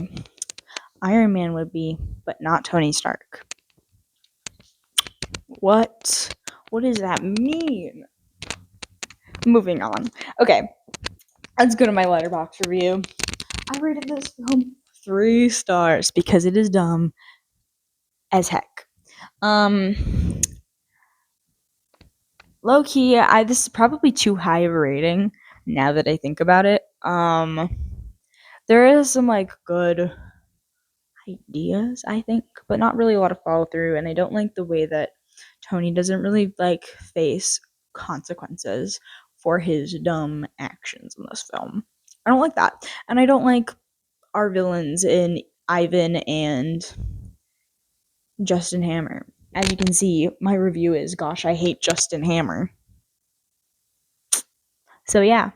Iron Man would be, but not Tony Stark. What does that mean? Moving on. Okay, let's go to my Letterboxd review. I rated this film 3 stars because it is dumb as heck. Low key, this is probably too high of a rating now that I think about it. There is some good ideas, I think, but not really a lot of follow through, and I don't like the way that Tony doesn't really face consequences for his dumb actions in this film. I don't like that. And I don't like our villains in Ivan and Justin Hammer. As you can see, my review is, gosh, I hate Justin Hammer. So yeah.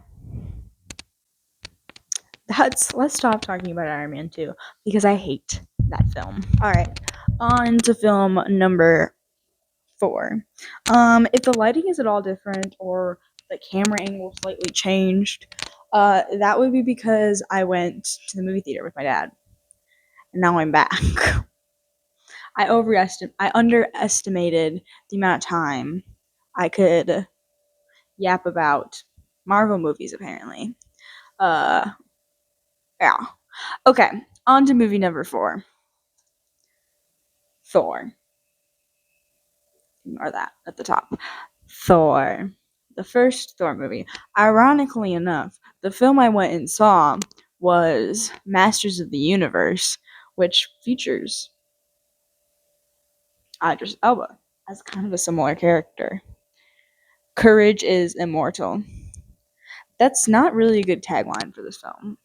let's stop talking about Iron Man 2 because I hate that film. All right, on to film number 4. If the lighting is at all different or the camera angle slightly changed, that would be because I went to the movie theater with my dad, and now I'm back. I underestimated the amount of time I could yap about Marvel movies. Apparently, uh, yeah. Okay, on to movie number 4. Thor. Ignore that at the top. Thor. The first Thor movie. Ironically enough, the film I went and saw was Masters of the Universe, which features Idris Elba as kind of a similar character. Courage is immortal. That's not really a good tagline for this film.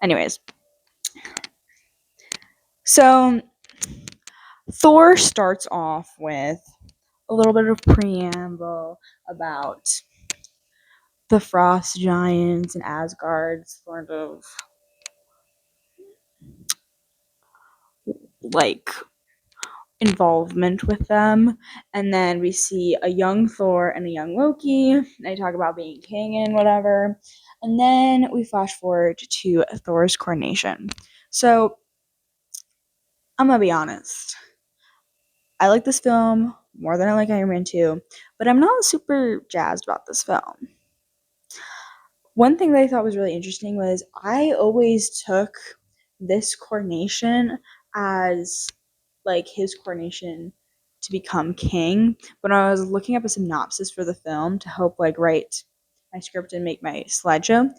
Anyways, so Thor starts off with a little bit of preamble about the frost giants and Asgard's sort of like involvement with them. And then we see a young Thor and a young Loki. They talk about being king and whatever. And then we flash forward to Thor's coronation. So I'm gonna be honest. I like this film more than I like Iron Man 2, but I'm not super jazzed about this film. One thing that I thought was really interesting was I always took this coronation as like his coronation to become king. But when I was looking up a synopsis for the film to help like write my script and make my slideshow,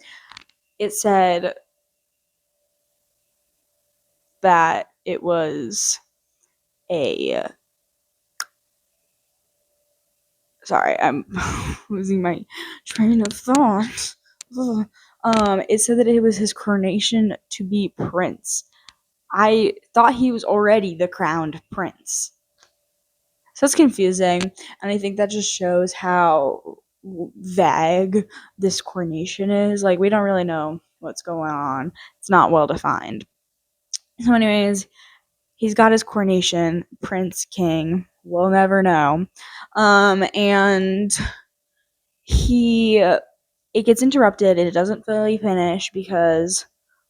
it said that it was a sorry, I'm losing my train of thought. It said that it was his coronation to be prince. I thought he was already the crowned prince. So it's confusing, and I think that just shows how vague this coronation is. Like, we don't really know what's going on. It's not well defined. So, anyways, he's got his coronation, Prince King. We'll never know. And he it gets interrupted and it doesn't fully finish because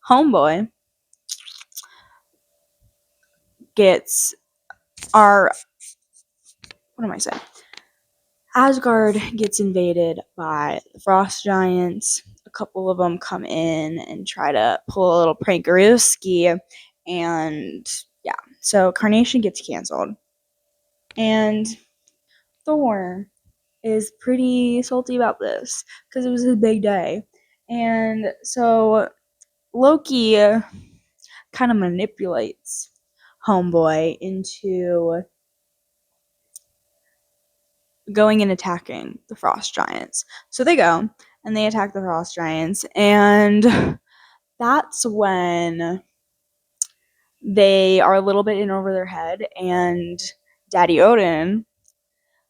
Homeboy gets our what am I saying? Asgard gets invaded by the frost giants. A couple of them come in and try to pull a little prankarooski, and yeah, so Carnation gets canceled, and Thor is pretty salty about this because it was his big day, and so Loki kind of manipulates Homeboy into going and attacking the frost giants. So they go and they attack the frost giants, and that's when they are a little bit in over their head, and Daddy Odin,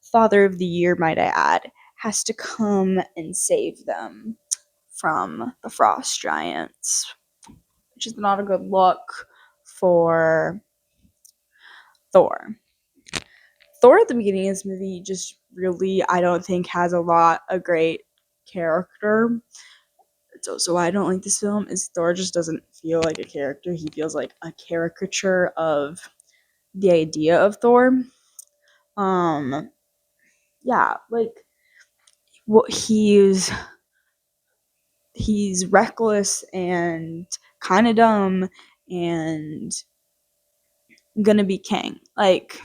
Father of the Year might I add, has to come and save them from the frost giants, which is not a good look for Thor. Thor at the beginning of this movie just really, I don't think, has a lot of great character. It's also why I don't like this film is Thor just doesn't feel like a character. He feels like a caricature of the idea of Thor. Um, yeah, like what he's reckless and kind of dumb and gonna be king. Like,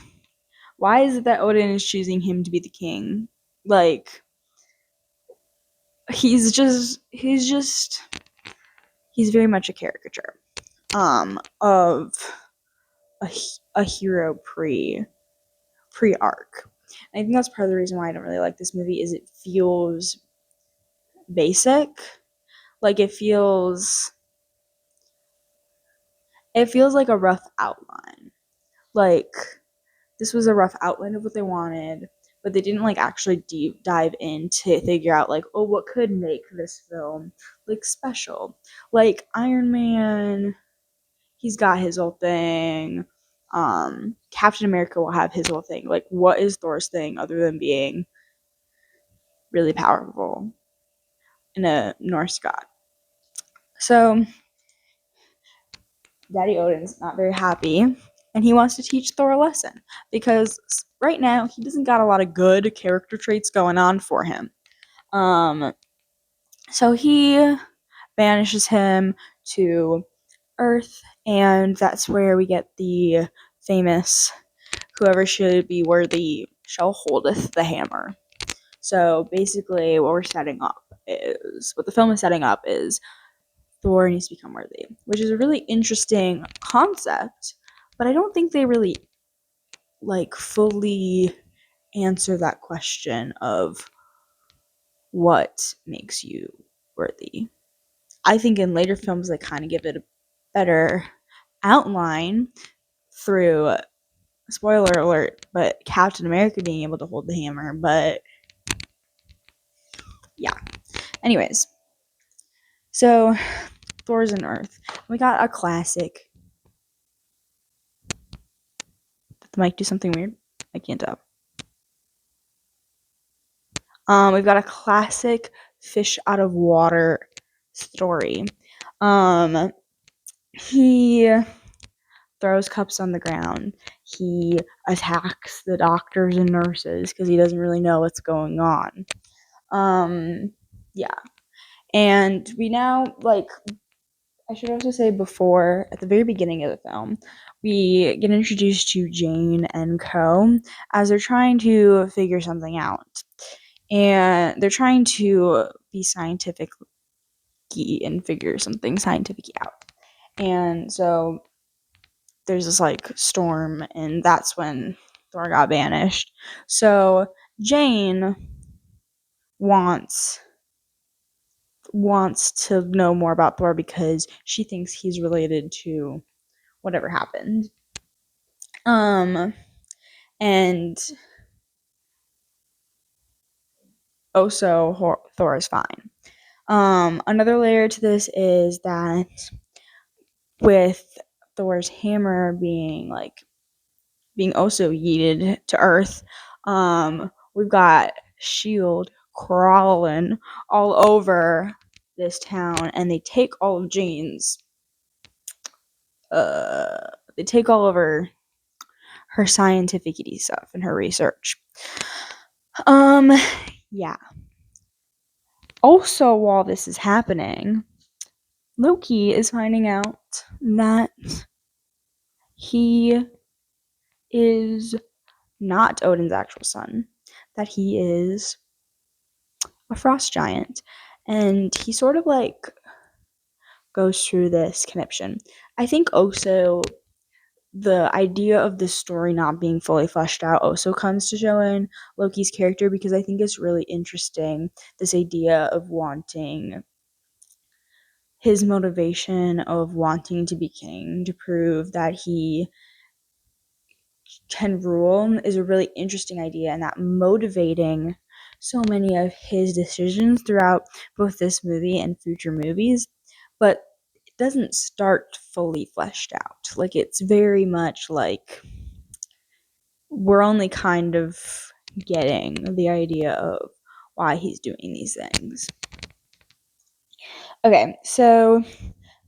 why is it that Odin is choosing him to be the king? Like, he's very much a caricature of a, a hero pre arc. I think that's part of the reason why I don't really like this movie is it feels basic. Like it feels like a rough outline. Like this was a rough outline of what they wanted, but they didn't like actually deep dive in to figure out like, oh, what could make this film like special. Like Iron Man, he's got his whole thing. Captain America will have his whole thing. Like, what is Thor's thing other than being really powerful in a Norse god? So Daddy Odin's not very happy, and he wants to teach Thor a lesson because right now he doesn't got a lot of good character traits going on for him. Um, so he banishes him to Earth, and that's where we get the famous "Whoever should be worthy shall holdeth the hammer." So basically, what the film is setting up is Thor needs to become worthy, which is a really interesting concept, but I don't think they really like fully answer that question of what makes you worthy. I think in later films they kind of give it a better outline through, spoiler alert, but Captain America being able to hold the hammer, but yeah. Anyways, so Thor's in Earth. We got a classic. Did the mic do something weird? I can't tell. We've got a classic fish out of water story. He throws cups on the ground. He attacks the doctors and nurses because he doesn't really know what's going on. Yeah. And we now, like, I should also say before, at the very beginning of the film, we get introduced to Jane and Co. as they're trying to figure something out. And they're trying to be scientific and figure something scientific out. And so there's this like storm, and that's when Thor got banished. So Jane wants to know more about Thor because she thinks he's related to whatever happened. And also Thor is fine. Another layer to this is that with Thor's hammer being also yeeted to Earth, we've got Shield crawling all over this town, and they take all of Jane's. They take all over her scientific stuff and her research. Yeah. Also, while this is happening, Loki is finding out that he is not Odin's actual son, that he is a frost giant. And he sort of like goes through this connection. I think also the idea of the story not being fully fleshed out also comes to show in Loki's character, because I think it's really interesting, this idea of wanting his motivation of wanting to be king to prove that he can rule is a really interesting idea, and that motivating so many of his decisions throughout both this movie and future movies. But it doesn't start fully fleshed out. Like, it's very much like we're only kind of getting the idea of why he's doing these things. Okay, so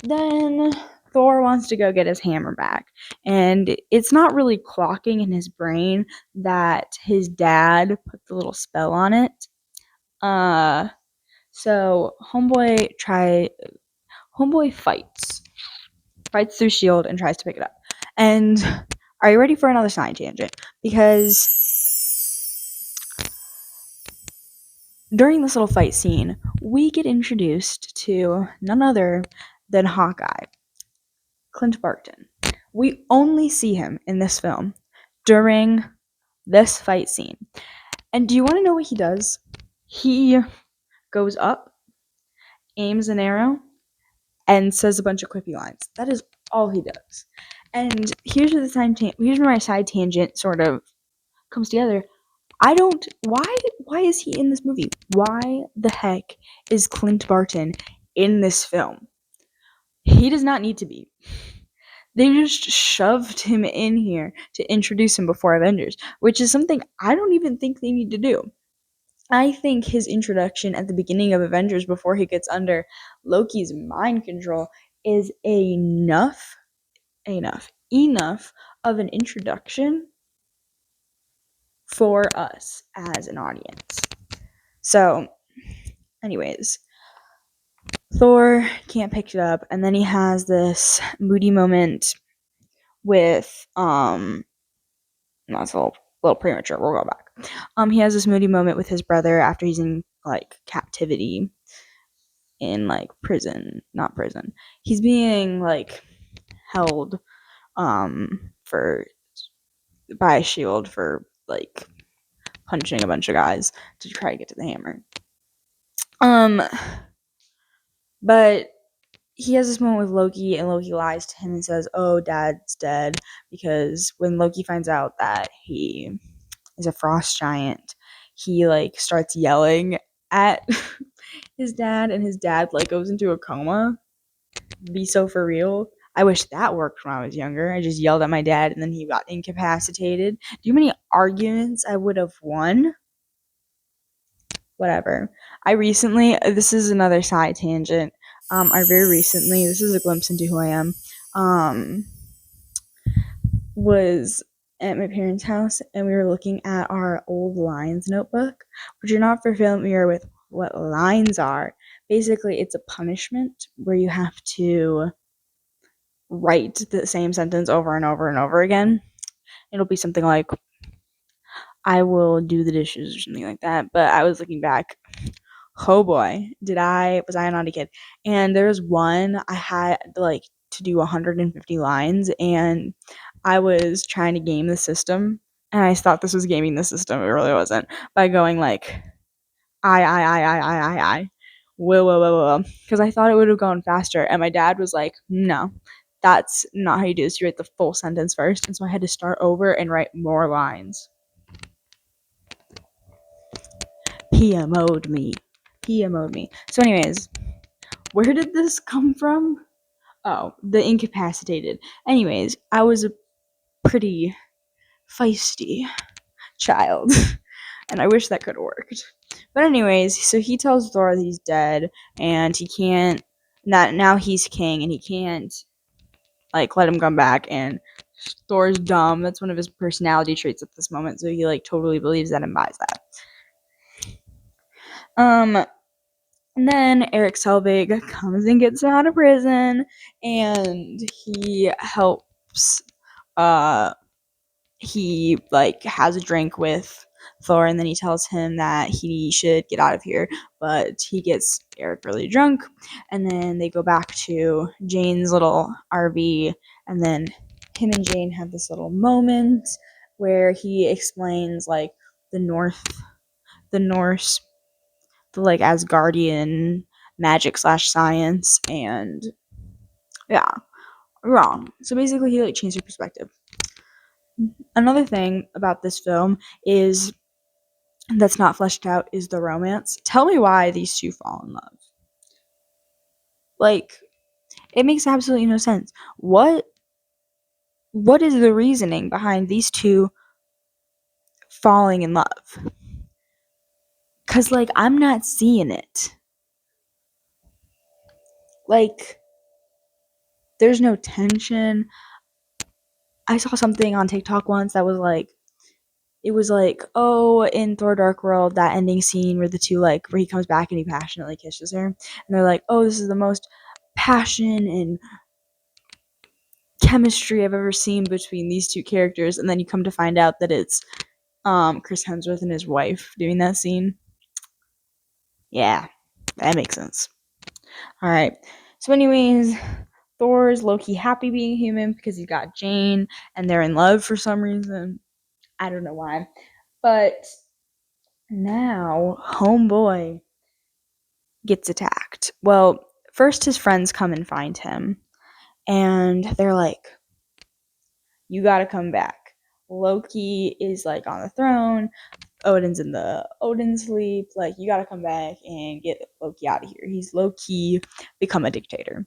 then Thor wants to go get his hammer back, and it's not really clocking in his brain that his dad put the little spell on it. So homeboy fights through Shield and tries to pick it up. And are you ready for another side tangent? Because during this little fight scene, we get introduced to none other than Hawkeye, Clint Barton. We only see him in this film during this fight scene. And do you want to know what he does? He goes up, aims an arrow, and says a bunch of quippy lines. That is all he does. And here's where my side tangent sort of comes together. I don't why is he in this movie? Why the heck is Clint Barton in this film? He does not need to be. They just shoved him in here to introduce him before Avengers, which is something I don't even think they need to do. I think his introduction at the beginning of Avengers before he gets under Loki's mind control is enough of an introduction for us as an audience. So, anyways, Thor can't pick it up, and then he has this moody moment with that's a little premature. We'll go back. He has this moody moment with his brother after he's in like captivity in like prison, not prison. He's being like held for by a shield for like punching a bunch of guys to try to get to the hammer. But he has this moment with Loki, and Loki lies to him and says, "Oh, Dad's dead," because when Loki finds out that he is a frost giant, he like starts yelling at his dad, and his dad like goes into a coma. Be so for real. I wish that worked when I was younger. I just yelled at my dad, and then he got incapacitated. Do you know how many arguments I would have won? Whatever. This is another side tangent. I very recently, this is a glimpse into who I am, was at my parents' house, and we were looking at our old lines notebook, but you're not familiar with what lines are. Basically, it's a punishment where you have to write the same sentence over and over and over again. It'll be something like, I will do the dishes or something like that. But I was looking back, oh boy, was I a naughty kid? And there was one I had like to do 150 lines, and I was trying to game the system, and I thought this was gaming the system. It really wasn't, by going like I will, because I thought it would have gone faster, and my dad was like, no, that's not how you do this. You write the full sentence first, and so I had to start over and write more lines. PMO'd me. So anyways, where did this come from? Oh, the incapacitated. Anyways, I was a pretty feisty child, and I wish that could have worked. But anyways, so he tells Thor that he's dead, and he can't, that now he's king, and he can't like let him come back, and Thor's dumb. That's one of his personality traits at this moment, so he like totally believes that and buys that. And then Eric Selvig comes and gets him out of prison, and he helps he like has a drink with Thor, and then he tells him that he should get out of here, but he gets Eric really drunk, and then they go back to Jane's little RV, and then him and Jane have this little moment where he explains like the Norse, the like Asgardian magic / science, and yeah, wrong. So basically he like changed his perspective. Another thing about this film is that's not fleshed out is the romance. Tell me why these two fall in love. Like, it makes absolutely no sense. What is the reasoning behind these two falling in love? Cause like I'm not seeing it. Like, there's no tension. I saw something on TikTok once that was like, it was like, oh, in Thor Dark World, that ending scene where the two like where he comes back and he passionately kisses her, and they're like, oh, this is the most passion and chemistry I've ever seen between these two characters, and then you come to find out that it's Chris Hemsworth and his wife doing that scene. Yeah, that makes sense. All right. So, anyways, Thor's low-key happy being human because he's got Jane, and they're in love for some reason. I don't know why. But now, homeboy gets attacked. Well, first his friends come and find him, and they're like, you gotta come back. Loki is like on the throne. Odin's in the Odin sleep. Like, you gotta come back and get Loki out of here. He's low key become a dictator.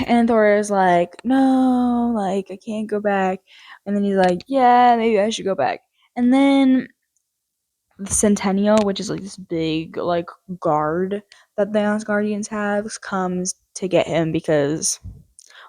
And Thor is like, no, like, I can't go back. And then he's like, yeah, maybe I should go back. And then the Centennial, which is like this big like guard that the Asgardians have, comes to get him because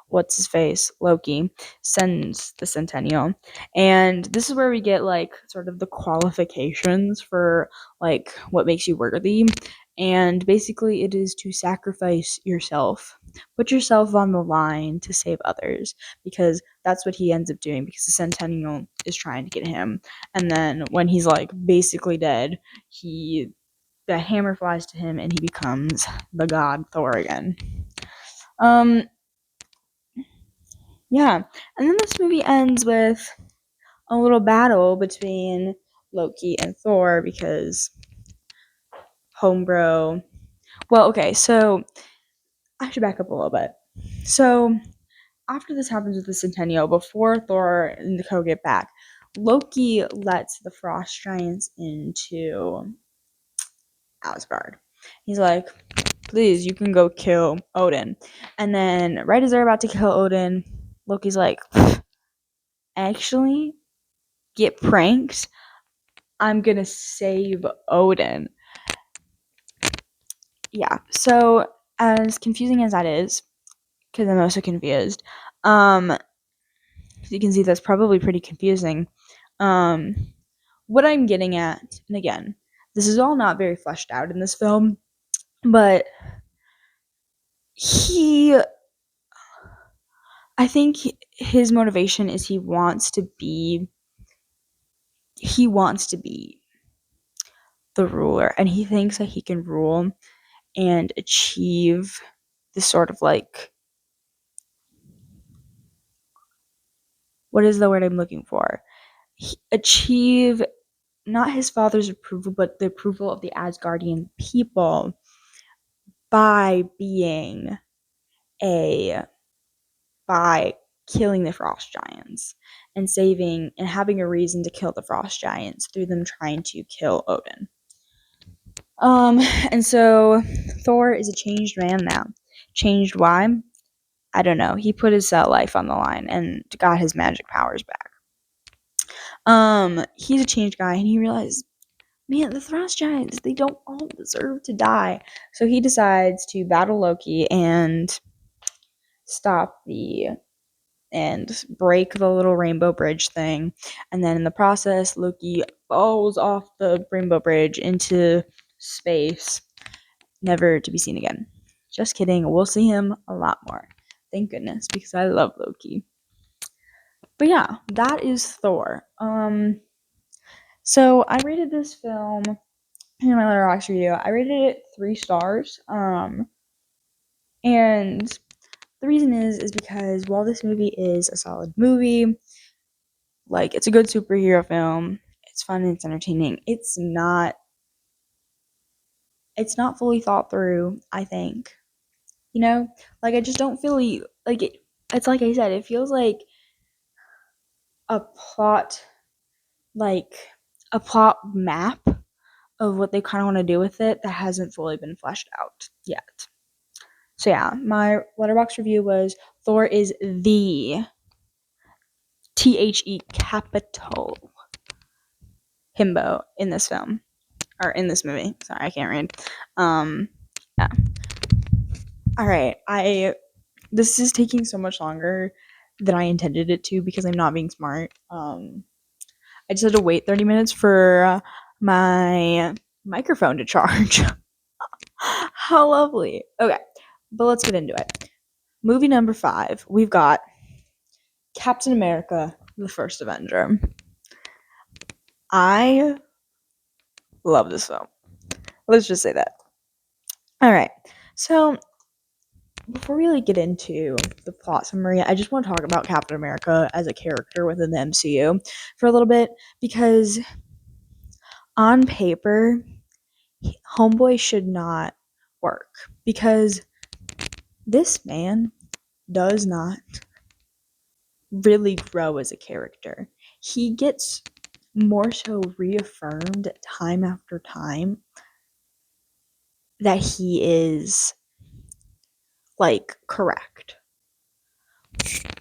what's his face, Loki, sends the Centennial. And this is where we get like sort of the qualifications for like what makes you worthy. And basically, it is to sacrifice yourself, put yourself on the line to save others, because that's what he ends up doing, because the Centennial is trying to get him. And then when he's like basically dead, the hammer flies to him and he becomes the god Thor again. Um, Yeah, and then this movie ends with a little battle between Loki and Thor because Homebro. Well, okay, so I should back up a little bit. So after this happens with the Centennial, before Thor and the Co get back, Loki lets the Frost Giants into Asgard. He's like, please, you can go kill Odin. And then right as they're about to kill Odin, Loki's like, actually, get pranked. I'm gonna save Odin. Yeah, so as confusing as that is, because I'm also confused, um, you can see that's probably pretty confusing. Um, what I'm getting at, and again, this is all not very fleshed out in this film, but he, I think his motivation is he wants to be the ruler, and he thinks that he can rule and achieve this sort of like, what is the word I'm looking for? Achieve not his father's approval, but the approval of the Asgardian people by being a by killing the frost giants and saving and having a reason to kill the frost giants through them trying to kill Odin. And so Thor is a changed man now. Changed why? I don't know. He put his life on the line and got his magic powers back. He's a changed guy, and he realized, man, the Frost Giants, they don't all deserve to die. So he decides to battle Loki and stop and break the little rainbow bridge thing. And then in the process, Loki falls off the rainbow bridge into space, never to be seen again. Just kidding. We'll see him a lot more. Thank goodness, because I love Loki. But yeah, that is Thor. So I rated this film in my Letterboxd review. I rated it 3 stars. And the reason is because while this movie is a solid movie, like, it's a good superhero film, it's fun and it's entertaining. It's not fully thought through, I think. You know? Like, I just don't feel like it's like I said, it feels a plot like a plot map of what they kind of want to do with it that hasn't fully been fleshed out yet. So yeah, my Letterboxd review was Thor is the capital himbo in this film, or in this movie. Sorry, I can't read. Yeah. All right, this is taking so much longer than I intended it to because I'm not being smart. I just had to wait 30 minutes for my microphone to charge. How lovely. Okay, but let's get into it. Movie number 5, we've got Captain America, the First Avenger. I love this film. Let's just say that. All right. So, before we get into the plot summary, I just want to talk about Captain America as a character within the MCU for a little bit, because on paper, Homeboy should not work, because this man does not really grow as a character. He gets more so reaffirmed time after time that he is like correct.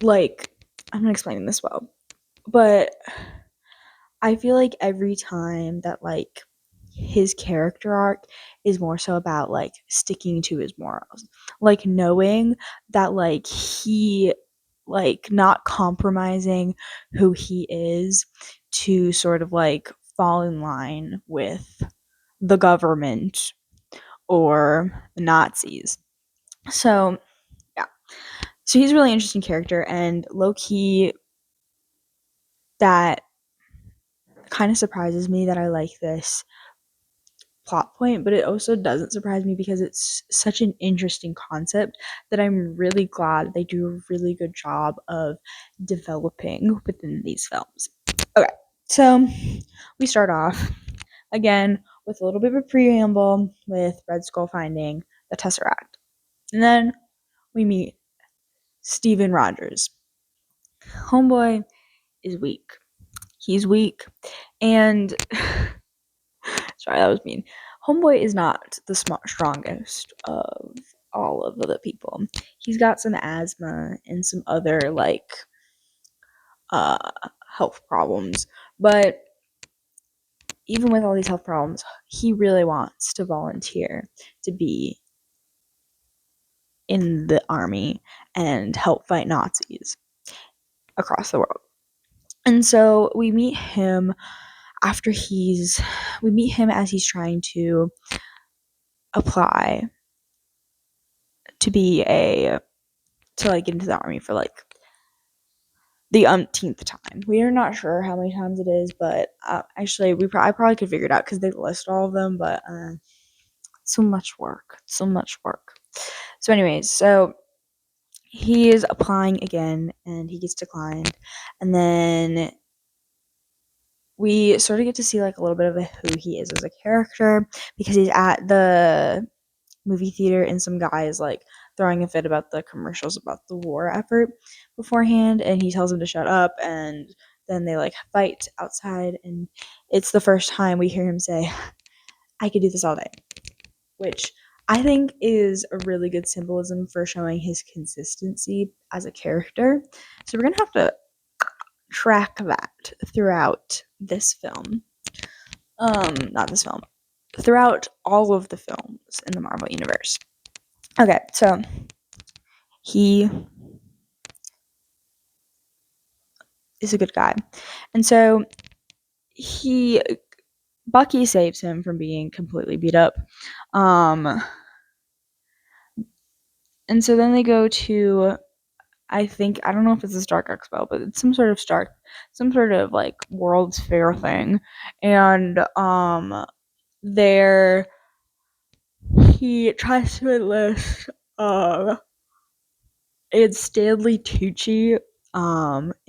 Like, I'm not explaining this well, but I feel like every time that like his character arc is more so about like sticking to his morals, like knowing that like he like not compromising who he is to sort of like fall in line with the government or the Nazis. So yeah, so he's a really interesting character, and low key that kind of surprises me that I like this plot point, but it also doesn't surprise me because it's such an interesting concept that I'm really glad they do a really good job of developing within these films. Okay, so we start off again with a little bit of a preamble with Red Skull finding the Tesseract. And then we meet Steven Rogers. Homeboy is weak. He's weak. And sorry, that was mean. Homeboy is not the strongest of all of the people. He's got some asthma and some other like uh health problems. But even with all these health problems, he really wants to volunteer to be in the army and help fight Nazis across the world. And so we meet him as he's trying to apply to be to like get into the army for like the umpteenth time. We are not sure how many times it is, but actually I probably could figure it out because they list all of them, but so much work, so much work. So anyways, so he is applying again and he gets declined, and then we sort of get to see like a little bit of who he is as a character because he's at the movie theater and some guy is like throwing a fit about the commercials about the war effort beforehand, and he tells him to shut up, and then they like fight outside, and it's the first time we hear him say, I could do this all day, which I think is a really good symbolism for showing his consistency as a character. So we're gonna have to track that throughout this film. Not this film, throughout all of the films in the Marvel Universe. Okay, so he is a good guy. And so he Bucky saves him from being completely beat up. And so then they go to, I don't know if it's a Stark Expo, but it's some sort of like World's Fair thing. And there he tries to enlist and Stanley Tucci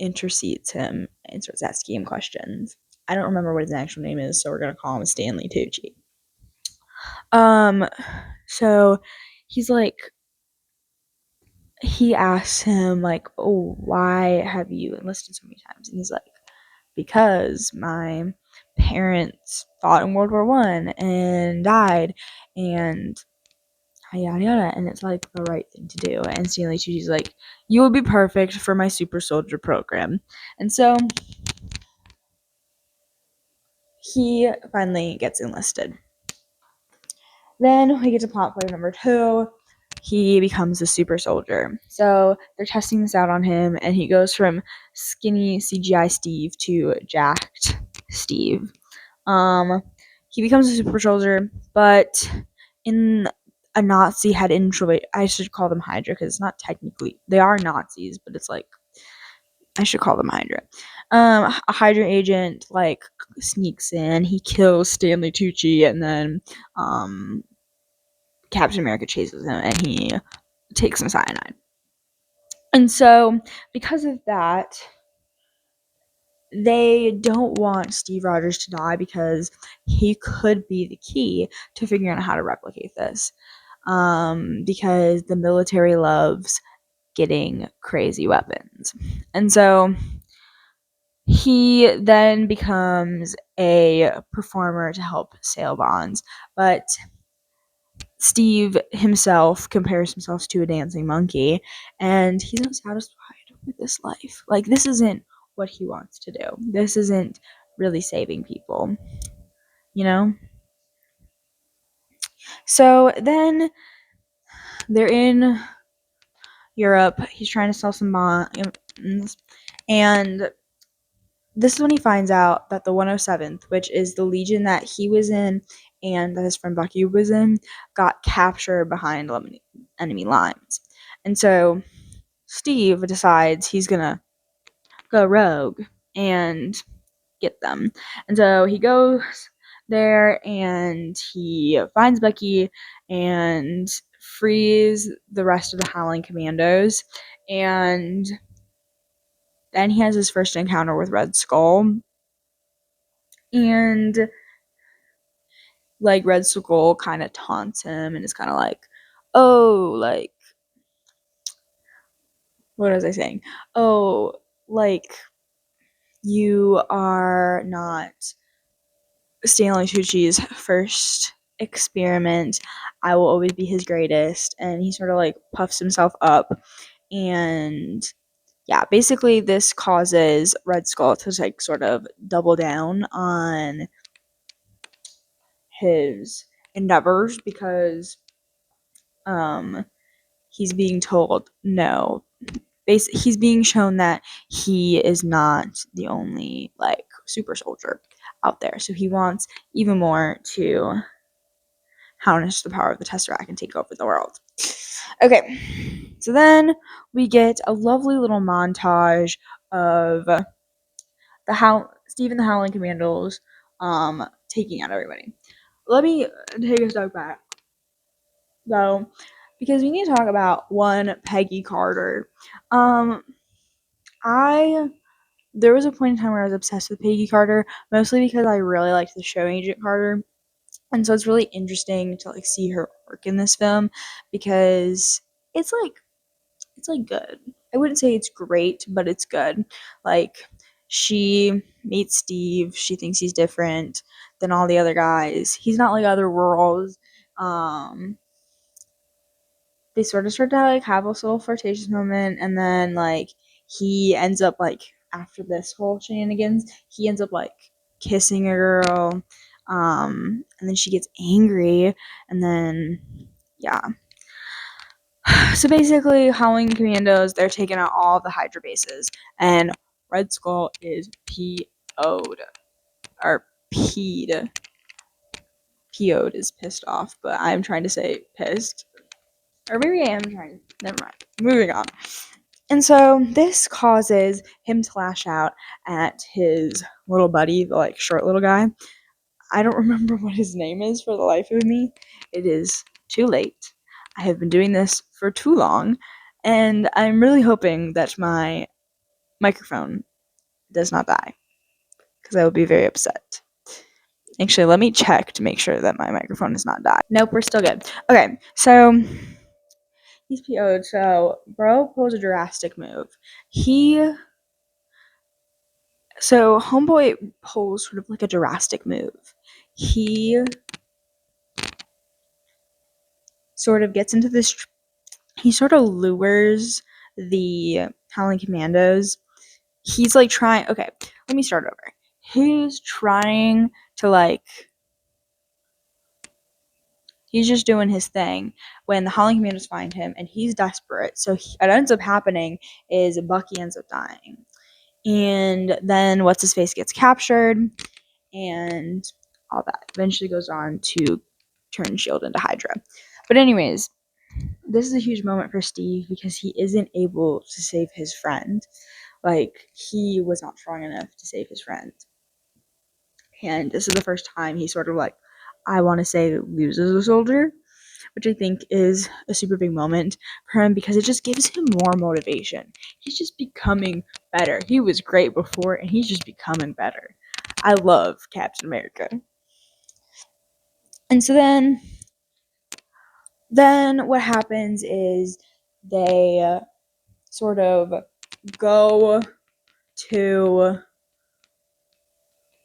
intercedes him and starts asking him questions. I don't remember what his actual name is, so we're gonna call him Stanley Tucci. Um, so he's like, he asks him like, "Oh, why have you enlisted so many times?" And he's like, "Because my parents fought in World War I and died, and yada yada." And it's like the right thing to do. And Stanley Tucci's like, "You will be perfect for my super soldier program." And so he finally gets enlisted. Then we get to plot point number 2. He becomes a super soldier. So they're testing this out on him, and he goes from skinny CGI Steve to jacked Steve. He becomes a super soldier, but in a Nazi had enjoyed. I should call them Hydra because it's not technically they are Nazis, but it's like I should call them Hydra. A Hydra agent like sneaks in. He kills Stanley Tucci, and then Captain America chases him, and he takes some cyanide. And so, because of that, they don't want Steve Rogers to die because he could be the key to figuring out how to replicate this. Because the military loves getting crazy weapons. And so he then becomes a performer to help sale bonds, but Steve himself compares himself to a dancing monkey, and he's not satisfied with this life. Like, this isn't what he wants to do. This isn't really saving people, you know? So then they're in Europe. He's trying to sell some bonds, and this is when he finds out that the 107th, which is the legion that he was in and that his friend Bucky was in, got captured behind enemy lines. And so Steve decides he's gonna go rogue and get them. And so he goes there and he finds Bucky and frees the rest of the Howling Commandos. And then he has his first encounter with Red Skull. And like Red Skull kind of taunts him and is kind of like, oh, like, what was I saying? Oh, like, you are not Stanley Tucci's first experiment. I will always be his greatest. And he sort of like puffs himself up. And yeah, basically, this causes Red Skull to like sort of double down on his endeavors because he's being told no. He's being shown that he is not the only like super soldier out there. So he wants even more to harness the power of the Tesseract and take over the world. Okay, so then we get a lovely little montage of Steve and the Howling Commandos taking out everybody. Let me take a step back though, because we need to talk about one Peggy Carter. I There was a point in time where I was obsessed with Peggy Carter, mostly because I really liked the show Agent Carter. And so it's really interesting to like see her work in this film because it's like good. I wouldn't say it's great, but it's good. Like, she meets Steve, she thinks he's different than all the other guys. He's not like other worlds. They sort of start to like have a little flirtatious moment, and then like he ends up like after this whole shenanigans, he ends up like kissing a girl, and then she gets angry, and then yeah. So basically, Howling Commandos, they're taking out all the Hydra bases, and Red Skull is PO'd or P'd. PO'd is pissed off, but I'm trying to say pissed. Or maybe I am trying. Never mind. Moving on. And so this causes him to lash out at his little buddy, the like short little guy. I don't remember what his name is for the life of me. It is too late. I have been doing this for too long, and I'm really hoping that my microphone does not die, because I will be very upset. Actually, let me check to make sure that my microphone has not died. Nope, we're still good. Okay, so he's PO'd, so bro pulls a drastic move. So homeboy pulls sort of like a drastic move. He sort of gets into this, he sort of lures the Howling Commandos. He's like trying, okay, let me start over. He's trying to like, he's just doing his thing when the Howling Commandos find him, and he's desperate. So what ends up happening is Bucky ends up dying. And then what's his face gets captured, and all that eventually goes on to turn Shield into Hydra. But anyways, this is a huge moment for Steve because he isn't able to save his friend. Like, he was not strong enough to save his friend. And this is the first time he sort of like, I want to say, loses a soldier, which I think is a super big moment for him because it just gives him more motivation. He's just becoming better. He was great before, and he's just becoming better. I love Captain America. And so then what happens is they sort of go to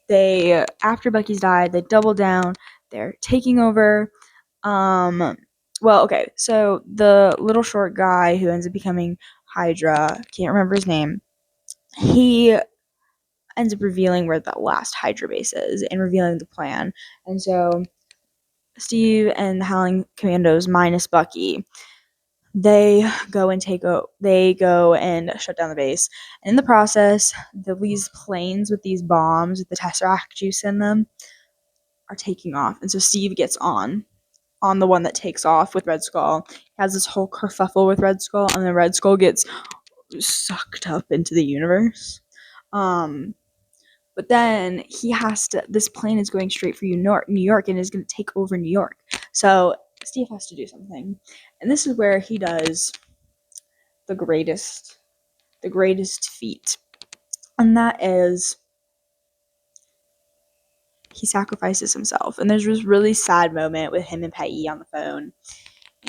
they, after Bucky's died, they double down. They're taking over. Well, okay, so the little short guy who ends up becoming Hydra, can't remember his name, he ends up revealing where the last Hydra base is and revealing the plan. And so Steve and the Howling Commandos minus Bucky, they go and shut down the base. And in the process, these planes with these bombs with the Tesseract juice in them are taking off. And so Steve gets on the one that takes off with Red Skull. He has this whole kerfuffle with Red Skull, and then Red Skull gets sucked up into the universe. But then this plane is going straight for New York, and is going to take over New York. So Steve has to do something. And this is where he does the greatest feat. And that is he sacrifices himself. And there's this really sad moment with him and Peggy on the phone.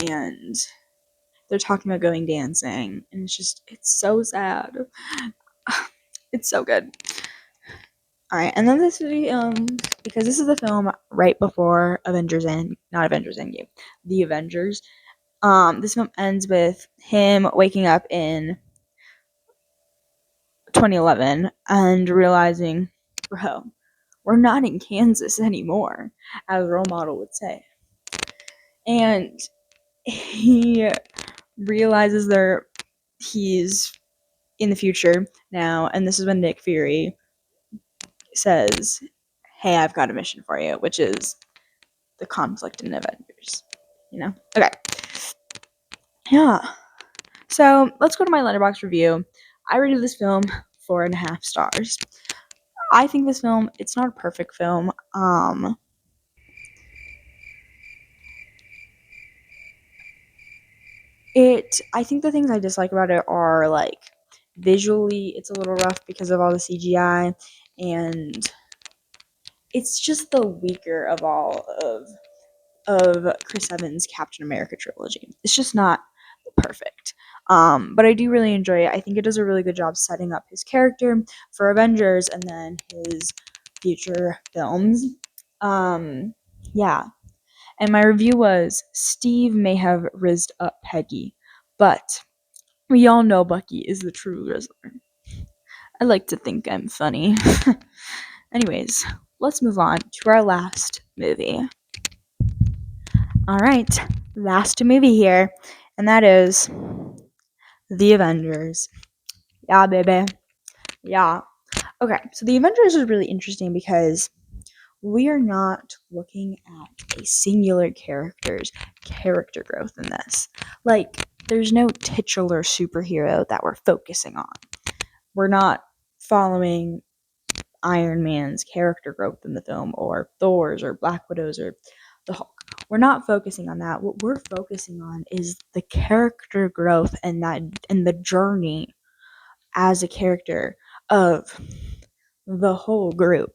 And they're talking about going dancing. And it's so sad. It's so good. Alright, and then this movie, because this is the film right before not Avengers Endgame, The Avengers. This film ends with him waking up in 2011 and realizing, bro, we're not in Kansas anymore, as a role model would say. And he realizes he's in the future now, and this is when Nick Fury says, hey, I've got a mission for you, which is the conflict in Avengers. Okay. Yeah. So let's go to my Letterboxd review. I rated this film 4.5 stars. I think this film, it's not a perfect film. I think the things I dislike about it are like visually, it's a little rough because of all the CGI, and it's just the weaker of all of Chris Evans' Captain America trilogy. It's just not perfect. But I do really enjoy it. I think it does a really good job setting up his character for Avengers and then his future films. Yeah. And my review was, Steve may have rizzed up Peggy, but we all know Bucky is the true Rizzler. I like to think I'm funny. Anyways, let's move on to our last movie. Alright, last movie here, and that is The Avengers. Yeah, baby. Yeah. Okay, so The Avengers is really interesting because we are not looking at a singular character's character growth in this. Like, there's no titular superhero that we're focusing on. We're not following Iron Man's character growth in the film, or Thor's, or Black Widow's, or the Hulk. We're not focusing on that. What we're focusing on is the character growth and the journey as a character of the whole group.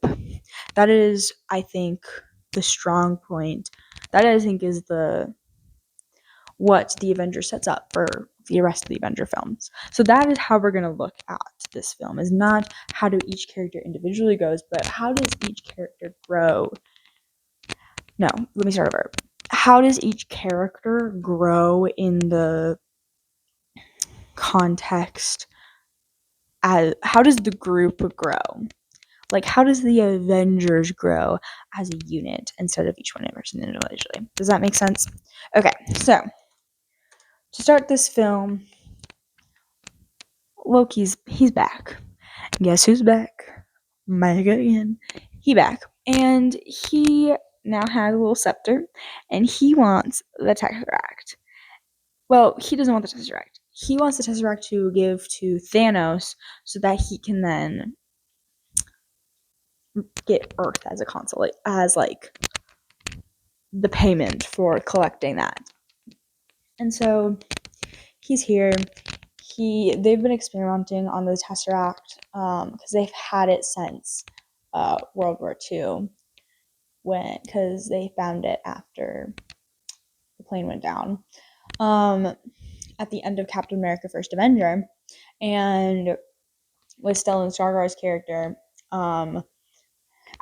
That is, I think, the strong point. That, I think, is what the Avengers sets up for the rest of the Avenger films. So that is how we're going to look at this film, is not how do each character individually goes, but how does each character grow. No, let me start over. How does each character grow in the context? How does the group grow? Like, how does the Avengers grow as a unit instead of each one person individually? Does that make sense? Okay, so to start this film, he's back. Guess who's back? Mike again. He back. And he now has a little scepter, and he wants the Tesseract. Well, he doesn't want the Tesseract. He wants the Tesseract to give to Thanos so that he can then get Earth as a console, as like the payment for collecting that. And so he's here. They've been experimenting on the Tesseract because they've had it since World War II, because they found it after the plane went down at the end of Captain America: First Avenger, and with Stellan Skarsgård's character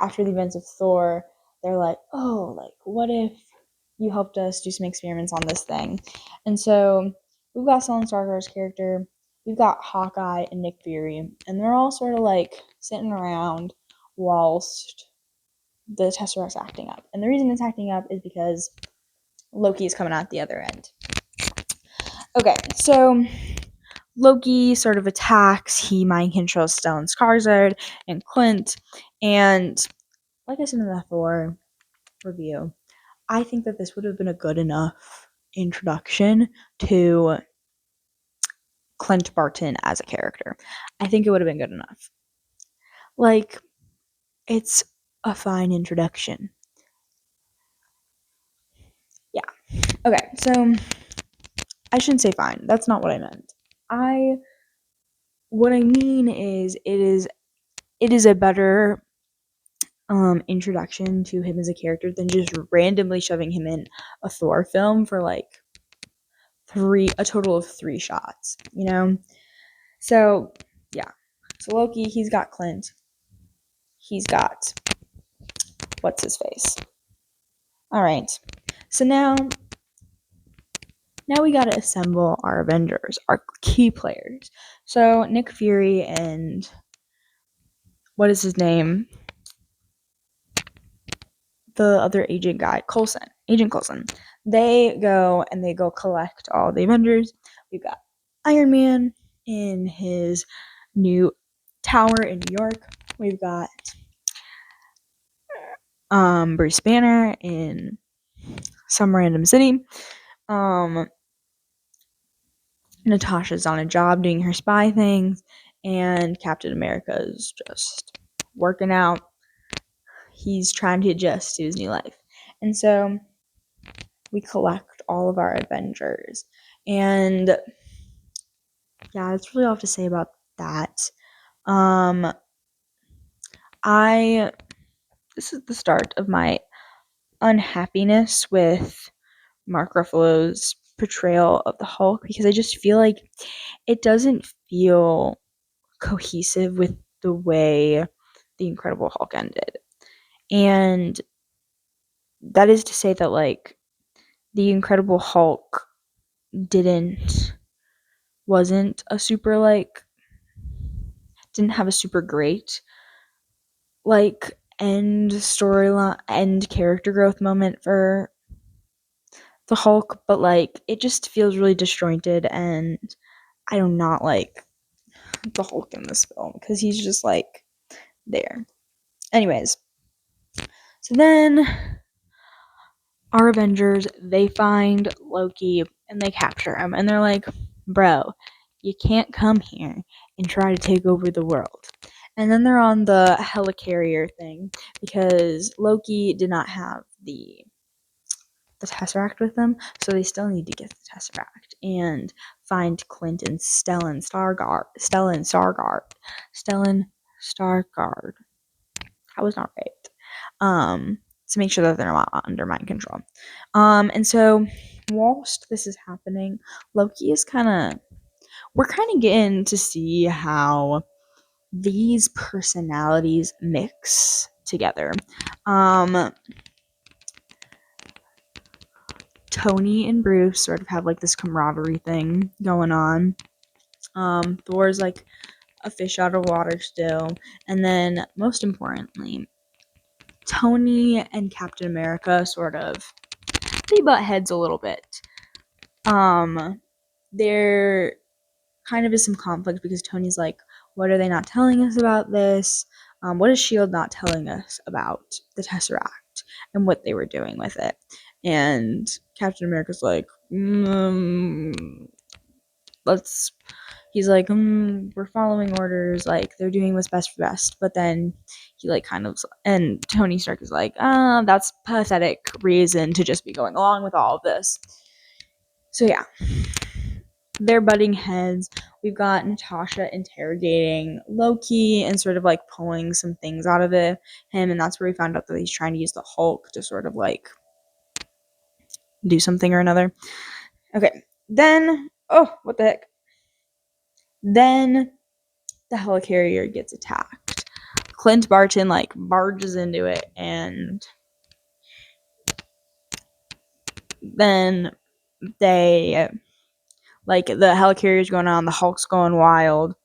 after the events of Thor, they're like, oh, like, what if you helped us do some experiments on this thing? And so we've got Stellan Skarsgård's character, we've got Hawkeye and Nick Fury, and they're all sort of like sitting around whilst the Tesseract's acting up. And the reason it's acting up is because Loki is coming out the other end. Okay, so Loki sort of attacks. He mind controls Stellan Skarsgård and Clint. And like I said in the Thor review, I think that this would have been a good enough introduction to Clint Barton as a character. I think it would have been good enough. Like, it's a fine introduction. Yeah. Okay, so I shouldn't say fine. That's not what I meant. What I mean is it is a better introduction to him as a character than just randomly shoving him in a Thor film for like a total of 3 shots, you know? So, yeah. So Loki, he's got Clint. He's got what's his face. All right. So now we got to assemble our Avengers, our key players. So Nick Fury and what is his name? The other agent guy, Agent Coulson. They go collect all the Avengers. We've got Iron Man in his new tower in New York. We've got Bruce Banner in some random city. Natasha's on a job doing her spy things, and Captain America is just working out. He's trying to adjust to his new life. And so we collect all of our Avengers. And yeah, that's really all I have to say about that. This is the start of my unhappiness with Mark Ruffalo's portrayal of the Hulk, because I just feel like it doesn't feel cohesive with the way the Incredible Hulk ended. And that is to say that, like, the Incredible Hulk wasn't a super, like, didn't have a super great, like, end character growth moment for the Hulk, but, like, it just feels really disjointed, and I do not like the Hulk in this film because he's just, like, there. Anyways, so then our Avengers, they find Loki and they capture him, and they're like, bro, you can't come here and try to take over the world. And then they're on the helicarrier thing because Loki did not have the Tesseract with them, so they still need to get the Tesseract and find Clint and Stellan Stargard. I was not right. To make sure that they're not under mind control. And so whilst this is happening, Loki is we're kind of getting to see how these personalities mix together. Tony and Bruce sort of have like this camaraderie thing going on. Thor's like a fish out of water still. And then most importantly, Tony and Captain America sort of, they butt heads a little bit. There kind of is some conflict because Tony's like, what are they not telling us about this? What is S.H.I.E.L.D. not telling us about the Tesseract and what they were doing with it? And Captain America's like, he's like, we're following orders, like, they're doing what's best for best. But then he, like, and Tony Stark is like, that's pathetic reason to just be going along with all of this. So, yeah. They're butting heads. We've got Natasha interrogating Loki and sort of, like, pulling some things out of him, and that's where we found out that he's trying to use the Hulk to sort of, like, do something or another. Okay. Then, what the heck? Then the helicarrier gets attacked. Clint Barton like barges into it, and then they like the helicarrier's going on, the Hulk's going wild,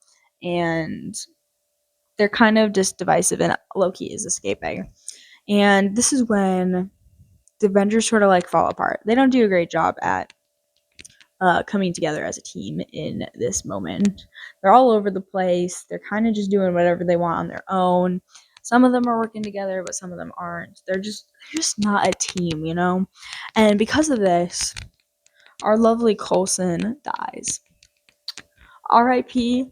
and they're kind of just divisive, and Loki is escaping. And this is when the Avengers sort of like fall apart. They don't do a great job at coming together as a team in this moment. They're all over the place. They're kind of just doing whatever they want on their own. Some of them are working together, but some of them aren't. They're just not a team, you know? And because of this, our lovely Coulson dies. R.I.P.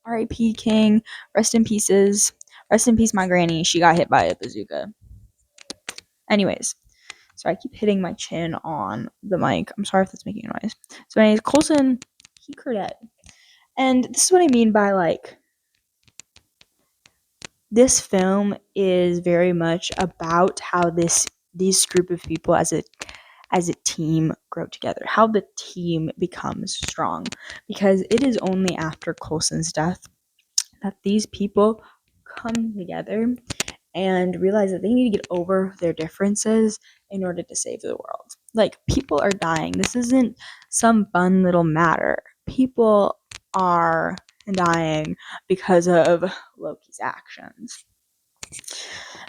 R.I.P. King. Rest in pieces. Rest in peace, my granny. She got hit by a bazooka. Anyways, so I keep hitting my chin on the mic. I'm sorry if that's making a noise. So anyways, Coulson, he dead. And this is what I mean by like, this film is very much about how these group of people as a team grow together, how the team becomes strong. Because it is only after Coulson's death that these people come together and realize that they need to get over their differences in order to save the world. Like, people are dying. This isn't some fun little matter. People are dying because of Loki's actions.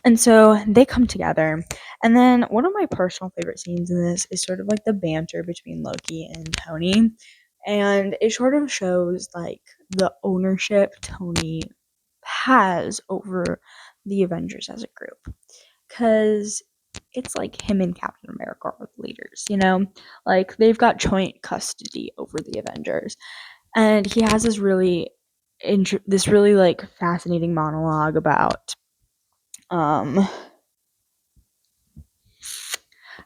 And so they come together. And then one of my personal favorite scenes in this is sort of like the banter between Loki and Tony. And it sort of shows like the ownership Tony has over the Avengers as a group. Because it's like him and Captain America are the leaders, you know? Like, they've got joint custody over the Avengers. And he has this really like fascinating monologue about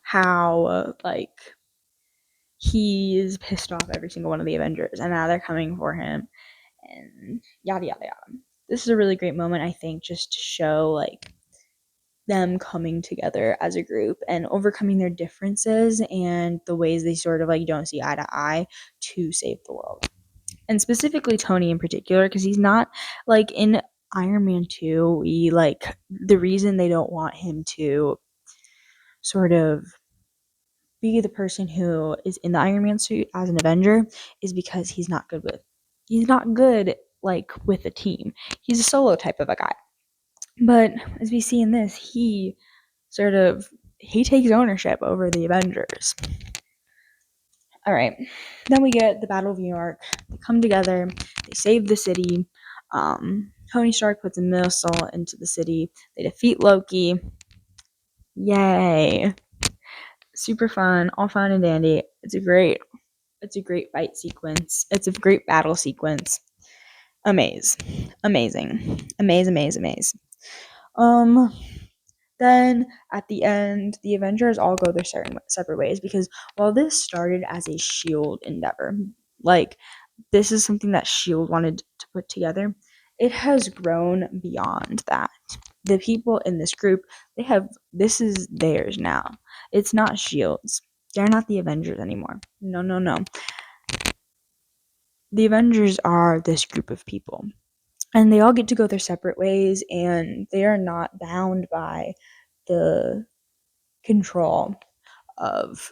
how like he's pissed off every single one of the Avengers and now they're coming for him and yada yada yada. This is a really great moment, I think, just to show like them coming together as a group and overcoming their differences and the ways they sort of like don't see eye to eye to save the world. And specifically Tony in particular, because he's not like in Iron Man 2, we like the reason they don't want him to sort of be the person who is in the Iron Man suit as an Avenger is because he's not good like with a team. He's a solo type of a guy. But as we see in this, he takes ownership over the Avengers. All right. Then we get the Battle of New York. They come together. They save the city. Tony Stark puts a missile into the city. They defeat Loki. Yay. Super fun. All fun and dandy. It's a great fight sequence. It's a great battle sequence. Amazing. Amaze. Then at the end, the Avengers all go their separate ways because while this started as a Shield endeavor, like this is something that Shield wanted to put together, it has grown beyond that. The people in this group, this is theirs now. It's not Shield's. They're not the Avengers anymore. No. The Avengers are this group of people. And they all get to go their separate ways, and they are not bound by the control of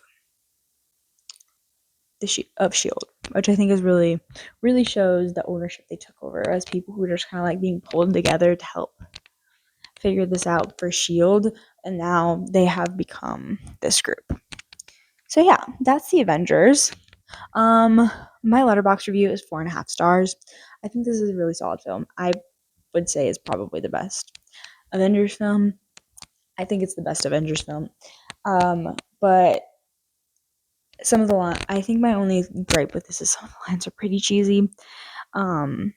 Shield, which I think is really, really shows the ownership they took over as people who were just kind of like being pulled together to help figure this out for Shield, and now they have become this group. So yeah, that's the Avengers. My Letterboxd review is 4.5 stars. I think this is a really solid film. I would say it's probably the best Avengers film. I think it's the best Avengers film. But some of the lines, I think my only gripe with this is some of the lines are pretty cheesy. And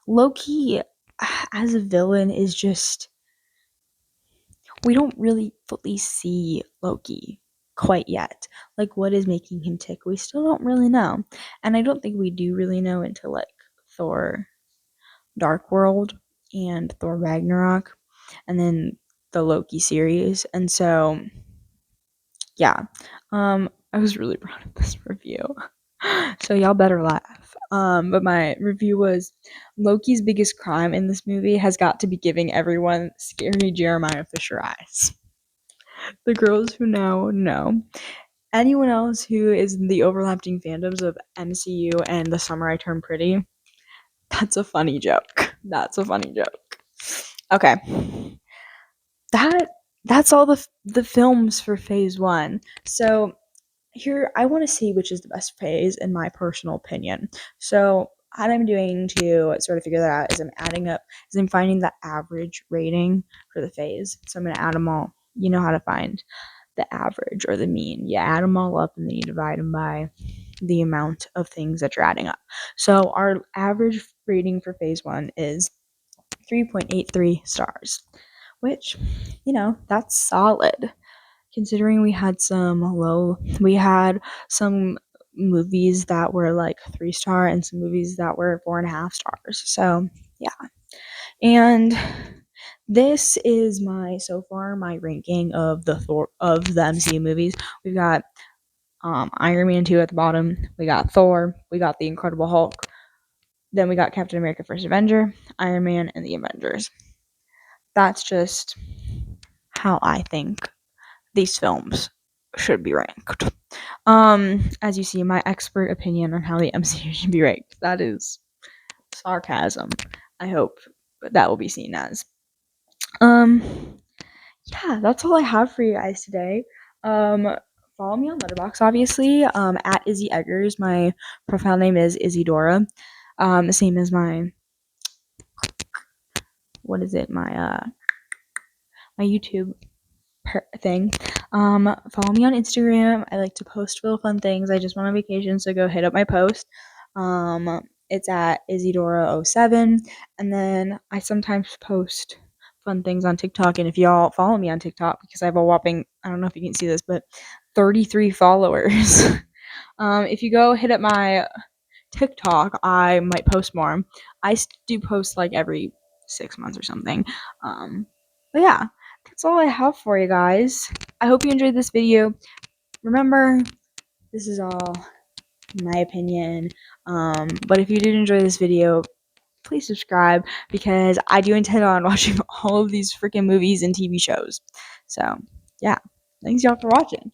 Loki as a villain is just, we don't really fully see Loki quite yet. Like, what is making him tick? We still don't really know. And I don't think we do really know until like Thor Dark World and Thor Ragnarok and then the Loki series. And so yeah, I was really proud of this review. So y'all better laugh. But my review was Loki's biggest crime in this movie has got to be giving everyone scary Jeremiah Fisher eyes. The girls who know. Anyone else who is in the overlapping fandoms of MCU and The Summer I Turned Pretty, that's a funny joke. That's a funny joke. Okay. That's all the films for phase 1. So here I want to see which is the best phase in my personal opinion. So what I'm doing to sort of figure that out is I'm finding the average rating for the phase. So I'm going to add them all. You know how to find the average or the mean. You add them all up and then you divide them by the amount of things that you're adding up. So our average rating for phase 1 is 3.83 stars, which, that's solid considering we had some movies that were like 3-star and some movies that were 4.5 stars. So yeah. And this is my ranking of the MCU movies. We've got Iron Man 2 at the bottom. We got Thor. We got the Incredible Hulk. Then we got Captain America: First Avenger, Iron Man, and the Avengers. That's just how I think these films should be ranked. As you see, my expert opinion on how the MCU should be ranked. That is sarcasm. I hope that will be seen as. Yeah, that's all I have for you guys today. Follow me on Letterboxd, obviously. At Izzy Eggers. My profile name is Isidora. The same as my my YouTube thing. Follow me on Instagram. I like to post little fun things. I just went on vacation, so go hit up my post. It's at Isidora07, and then I sometimes post fun things on TikTok. And if y'all follow me on TikTok, because I have a whopping, I don't know if you can see this, but 33 followers. If you go hit up my TikTok, I might post more. I do post like every 6 months or something. But yeah, that's all I have for you guys. I hope you enjoyed this video. Remember, this is all my opinion. But if you did enjoy this video, please subscribe because I do intend on watching all of these freaking movies and TV shows. So, yeah. Thanks y'all for watching.